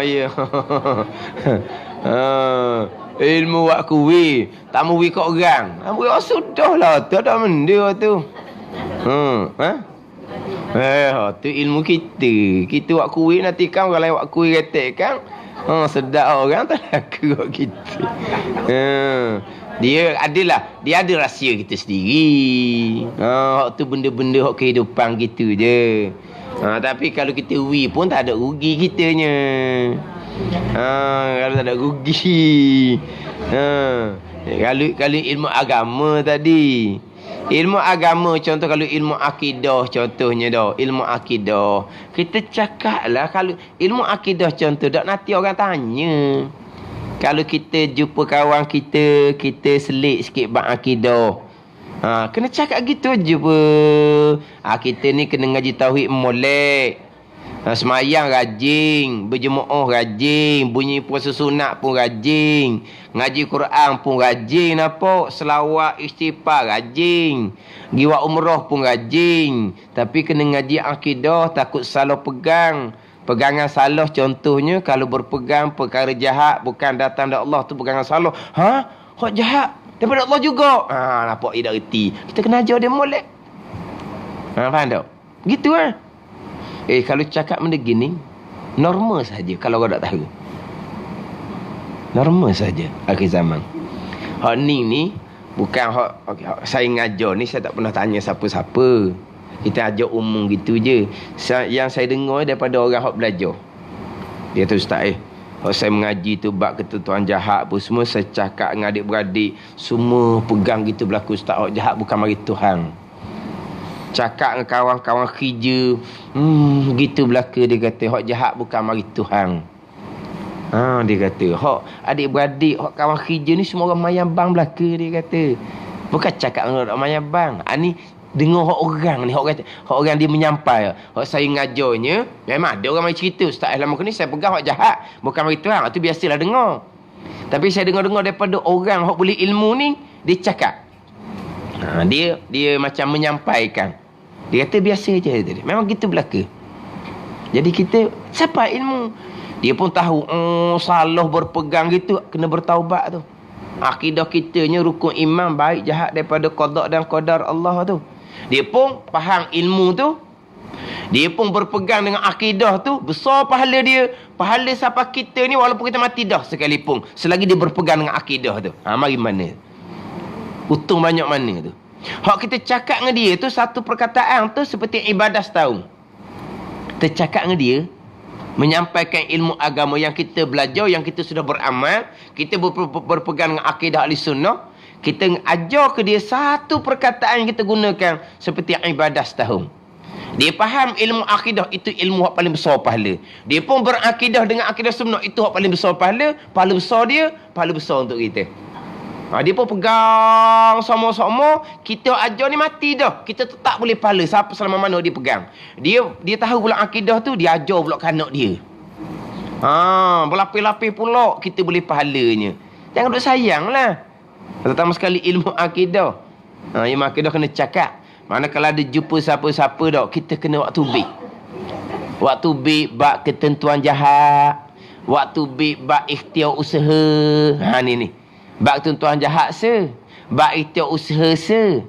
Ilmu wak kuih. Tak mau kat orang. Sudahlah. Tak ada benda tu. Tu ilmu kita. Kita buat kuih nanti kan orang lain buat kuih retek kan. Sedap orang tak laku kat kita. Dia ada rahsia kita sendiri. Tu benda-benda hak kehidupan gitu je. Tapi kalau kita pun tak ada rugi kitanya. Kalau tak ada rugi. Kalau ilmu agama tadi, ilmu agama contoh, kalau ilmu akidah contohnya dah, ilmu akidah kita cakaplah. Kalau ilmu akidah contoh dak nanti orang tanya. Kalau kita jumpa kawan kita selit sikit bab akidah, kena cakap gitu je pun. Kita ni kena ngaji tauhid molek. Semayang rajin, berjemaah rajin, bunyi puasa sunat pun rajin, ngaji Quran pun rajin, nampak, selawat istighfar rajin, giwa umrah pun rajin. Tapi kena ngaji akidah, takut salah pegang. Pegangan salah contohnya, kalau berpegang perkara jahat bukan datang dari Allah, tu pegangan salah. Hak jahat daripada Allah juga. Nampak dia dah reti. Kita kena ajar dia molek. Faham tak? Gitu kalau cakap benda gini, normal saja kalau orang tak tahu. Normal saja akhir zaman. Hak ni bukan hak saya ngajar ni, saya tak pernah tanya siapa-siapa. Kita ajar umum gitu je. Yang saya dengar daripada orang hak belajar. Dia tu ustaz hak saya mengaji tu bab ketentuan jahat pun semua saya cakap dengan adik-beradik, semua pegang gitu berlaku ustaz. Hak jahat bukan mari Tuhan. Cakap dengan kawan-kawan kerja, gitu belaka dia kata, hak jahat bukan mari Tuhan. Dia kata, hak adik-beradik, hak kawan kerja ni semua orang mayang bang belaka dia kata. Bukan cakap dengan orang mayang bang. Ni dengar hak orang ni, hak orang dia menyampai. Hak saya ngajarnya, memang ada orang mari cerita, ustaz lama ni saya pegang hak jahat bukan mari Tuhan. Itu biasalah dengar. Tapi saya dengar-dengar daripada orang hak boleh ilmu ni, dia cakap. Dia macam menyampaikan. Dia kata biasa je tadi. Memang gitu belaka. Jadi kita siapa ilmu? Dia pun tahu, salah berpegang gitu, kena bertaubat tu. Akidah kitanya rukun iman baik jahat daripada qada dan qadar Allah tu. Dia pun faham ilmu tu. Dia pun berpegang dengan akidah tu. Besar pahala dia. Pahala siapa kita ni walaupun kita mati dah sekalipun. Selagi dia berpegang dengan akidah tu. Mari mana? Untung banyak mana tu. Hak kita cakap dengan dia tu, satu perkataan tu seperti ibadah setahun. Kita cakap dengan dia, menyampaikan ilmu agama yang kita belajar, yang kita sudah beramal, kita berpegang dengan akidah ahli sunnah, kita ajar ke dia satu perkataan yang kita gunakan seperti ibadah setahun. Dia faham ilmu akidah itu ilmu yang paling besar pahala. Dia pun berakidah dengan akidah sunnah, itu yang paling besar pahala. Pahala besar dia, pahala besar untuk kita. Dia pun pegang sama-sama. Kita ajar ni mati dah, kita tetap boleh pahala siapa selama mana dia pegang. Dia tahu pula akidah tu, dia ajar pula kanak dia. Berlapis-lapis pula kita boleh pahalanya. Jangan duk sayang lah. Terutama sekali ilmu akidah. Ilmu akidah kena cakap. Mana kalau ada jumpa siapa-siapa dah, kita kena waktu bik. Waktu bik bak ketentuan jahat. Waktu bik bak ikhtiar usaha. Ni. Bak ketentuan jahat se. Bak ikhtiar usaha se.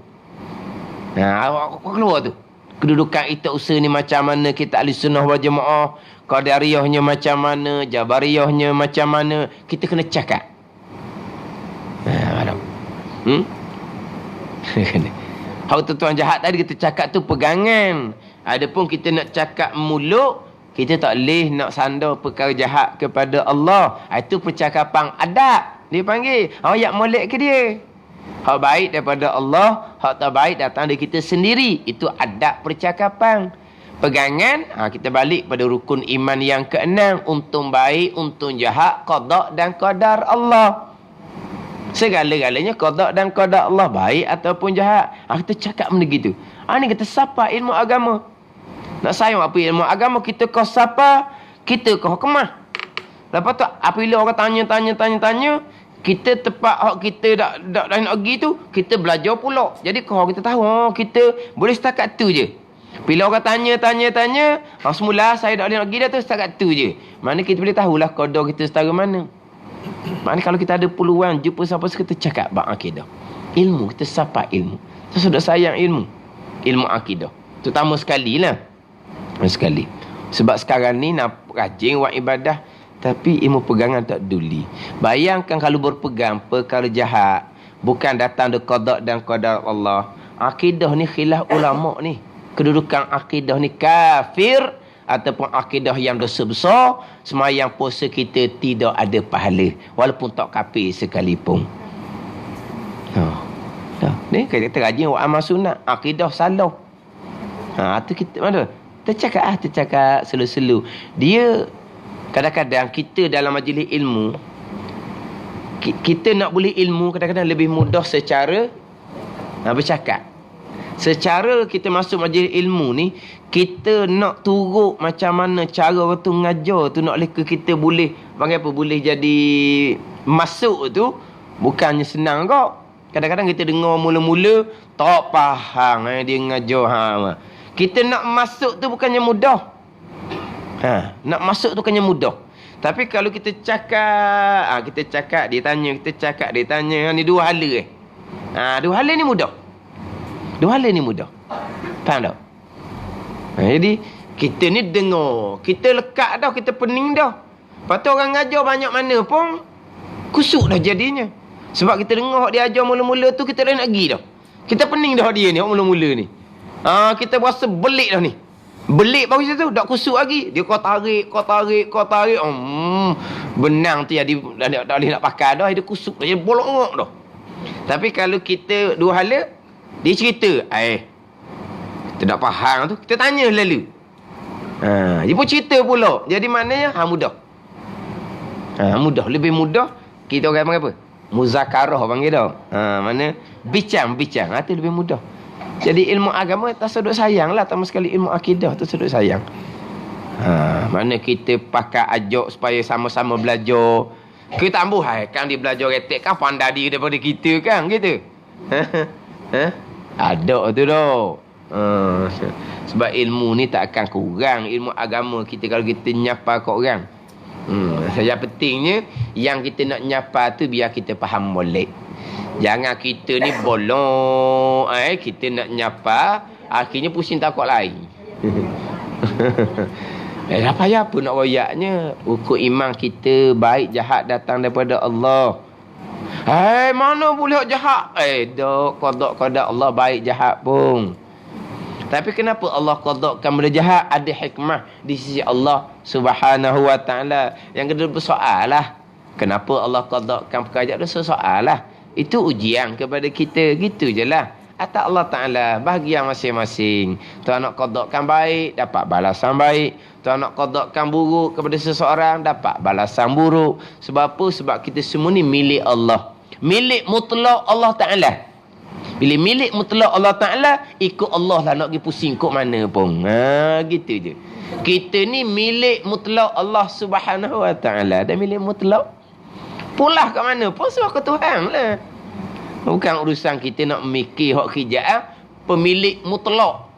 Awak keluar tu. Kedudukan ikhtiar usaha ni macam mana, kita ahli sunnah wal jamaah. Qadariyahnya macam mana, Jabariyahnya macam mana. Kita kena cakap. Kena. Hak tuan jahat tadi kita cakap tu pegangan. Adapun kita nak cakap mulut, kita tak boleh nak sandar perkara jahat kepada Allah. Itu percakapan adab. Dia panggil. Ayat molek ke dia? Hak baik daripada Allah, hak tak baik datang dari kita sendiri. Itu adab percakapan. Pegangan, kita balik pada rukun iman yang keenam. Untung baik, untung jahat, qada dan qadar Allah. Segala-galanya qada dan qadar Allah, baik ataupun jahat. Kita cakap benda gitu. Ni kita sapa ilmu agama. Nak sayang apa ilmu agama, kita kau sapa, kita kau kemah. Lepas tu apabila orang tanya, kita tepat hak kita dak nak pergi tu, kita belajar pula. Jadi kau kita tahu, kita boleh setakat tu je. Bila orang tanya, semula saya dak boleh nak pergi dah tu, setakat tu je. Mana kita boleh tahulah qada kita setara mana. Maknanya kalau kita ada peluang jumpa siapa, kita cakap bab akidah. Ilmu, kita sapa ilmu. Kita sudah sayang ilmu akidah. Terutama sekali lah. Sekali. Sebab sekarang ni nak rajin buat ibadah, tapi ilmu pegangan tak peduli. Bayangkan kalau berpegang perkara jahat, bukan datang dari qada dan qadar Allah. Akidah ni khilaf ulama ni. Kedudukan akidah ni kafir ataupun akidah yang dosa besar, semayang puasa kita tidak ada pahala walaupun tak kafir sekalipun. Ni kita rajin buat amal sunat, akidah salah. Tu kita mana? Tercakap selu-selu. Dia kadang-kadang kita dalam majlis ilmu, kita nak boleh ilmu kadang-kadang lebih mudah secara bercakap. Secara kita masuk majlis ilmu ni, kita nak turut macam mana cara orang tu mengajar tu, nak leka kita boleh panggil apa, boleh jadi masuk tu bukannya senang kok. Kadang-kadang kita dengar mula-mula tak faham dia mengajar. Kita nak masuk tu bukannya mudah. Nak masuk tu bukannya mudah. Tapi kalau kita cakap, kita cakap dia tanya, kita cakap dia tanya, ni dua hala dua hala ni mudah. Dua hala ni mudah. Faham tak? Jadi kita ni dengar, kita lekat dah, kita pening dah. Lepas tu orang ngajar banyak mana pun kusuk dah jadinya. Sebab kita dengar dia ajar mula-mula tu, kita dah nak pergi dah. Kita pening dah dia ni, mula-mula ni. Kita berasa belik dah ni. Belik baru situ, tak kusuk lagi. Dia kau tarik. Benang tu jadi tak boleh nak pakai dah, dia kusuk dah, dia bolok ngok dah. Tapi kalau kita dua hala, dia cerita, kita tak faham tu, kita tanya lalu. Dia pun cerita pula. Jadi maknanya mudah. Mudah, lebih mudah. Kita orang panggil apa? Muzakarah panggil dah. Mana bincang. Itu lebih mudah. Jadi ilmu agama tak sedut sayang lah, tambah sekali ilmu akidah tu sedut sayang. Mana kita pakai ajak supaya sama-sama belajar. Kita ambuh kan dia belajar retek kan pandai dia daripada kita kan gitu. Ada tu dah. Sebab ilmu ni tak akan kurang. Ilmu agama kita kalau kita nyapa kat orang. Yang pentingnya yang kita nak nyapa tu biar kita faham molek. Jangan kita ni bolong, kita nak nyapa, akhirnya pusing takut lain. Apa pun nak royaknya. Ukur iman kita baik jahat datang daripada Allah. Mana boleh jahat? Dok, qada Allah baik jahat pun. Tapi kenapa Allah qadakkan benda jahat? Ada hikmah di sisi Allah Subhanahu wa taala. Yang kedua bersoal lah. Kenapa Allah qadakkan perkara jahat? Soal lah. Itu ujian kepada kita. Gitu je lah. Atas Allah Ta'ala bahagian masing-masing. Tuhan nak qadakkan baik, dapat balasan baik. Tuhan nak qadakkan buruk kepada seseorang, dapat balasan buruk. Sebab apa? Sebab kita semua ni milik Allah. Milik mutlak Allah Ta'ala. Bila milik mutlak Allah Ta'ala, ikut Allah lah nak pergi pusing ikut mana pun. Gitu je. Kita ni milik mutlak Allah Subhanahu wa Ta'ala. Dan milik mutlak pulah kat mana pun sebab ke Tuhan lah. Bukan urusan kita nak mikir hak kerjaan pemilik mutlak.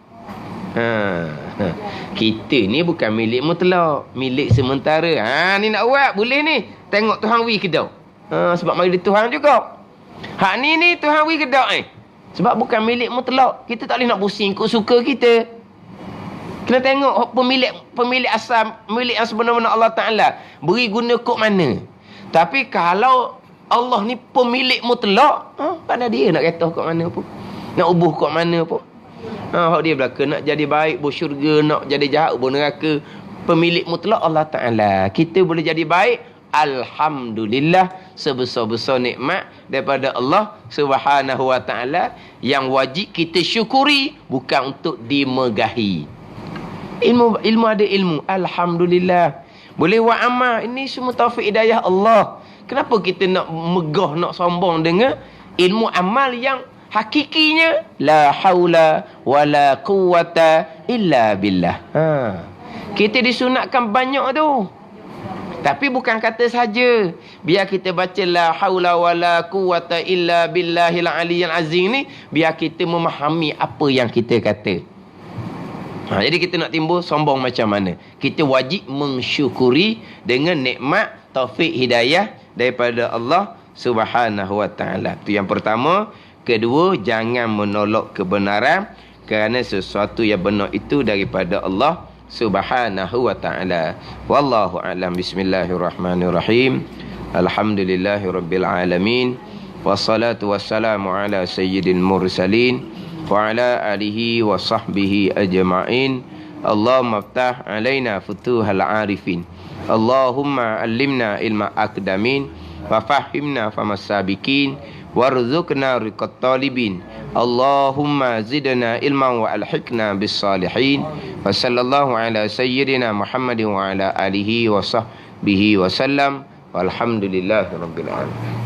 Kita ni bukan milik mutlak, milik sementara. Ni nak buat boleh ni. Tengok Tuhan wi ke dak. Sebab mari Tuhan juga. Hak ni Tuhan wi ke dak sebab bukan milik mutlak. Kita tak boleh nak pusing ikut suka kita. Kena tengok pemilik asal, milik yang sebenar-benar Allah Ta'ala. Beri guna kok mana. Tapi kalau Allah ni pemilik mutlak, pada dia nak kata kat mana pun. Nak ubuh kat mana pun. Hak dia belaka nak jadi baik, bersyurga, nak jadi jahat, neraka. Pemilik mutlak Allah Ta'ala. Kita boleh jadi baik, alhamdulillah, sebesar-besar nikmat daripada Allah Subhanahu wa Ta'ala yang wajib kita syukuri, bukan untuk dimegahi. Ilmu ada ilmu, alhamdulillah. Boleh buat amal. Ini semua taufik hidayah Allah. Kenapa kita nak megah, nak sombong dengan ilmu amal yang hakikinya la haula wala quwata illa billah. Kita disunatkan banyak tu. Tapi bukan kata saja. Biar kita baca la haula wala quwata illa billahil aliyyil azim ni, biar kita memahami apa yang kita kata. Jadi kita nak timbul sombong macam mana? Kita wajib mensyukuri dengan nikmat taufik hidayah daripada Allah Subhanahu wa Ta'ala. Itu yang pertama. Kedua, jangan menolak kebenaran kerana sesuatu yang benar itu daripada Allah Subhanahu wa Ta'ala. Wallahu a'lam. Bismillahirrahmanirrahim. Alhamdulillahirabbil alamin. Wassalatu wassalamu ala sayyidil mursalin wa ala alihi wa sahbihi ajma'in. Allahumma aftah alaina futuhal arifin. Allahumma allimna ilma akdamin wa fahimna famas sabiqin warzuqna riqat talibin. Allahumma zidna ilman wa alhiqna bis salihin. Wa sallallahu ala sayyidina Muhammadin wa ala alihi wa sahbihi wa sallam. Walhamdulillahi rabbil alamin.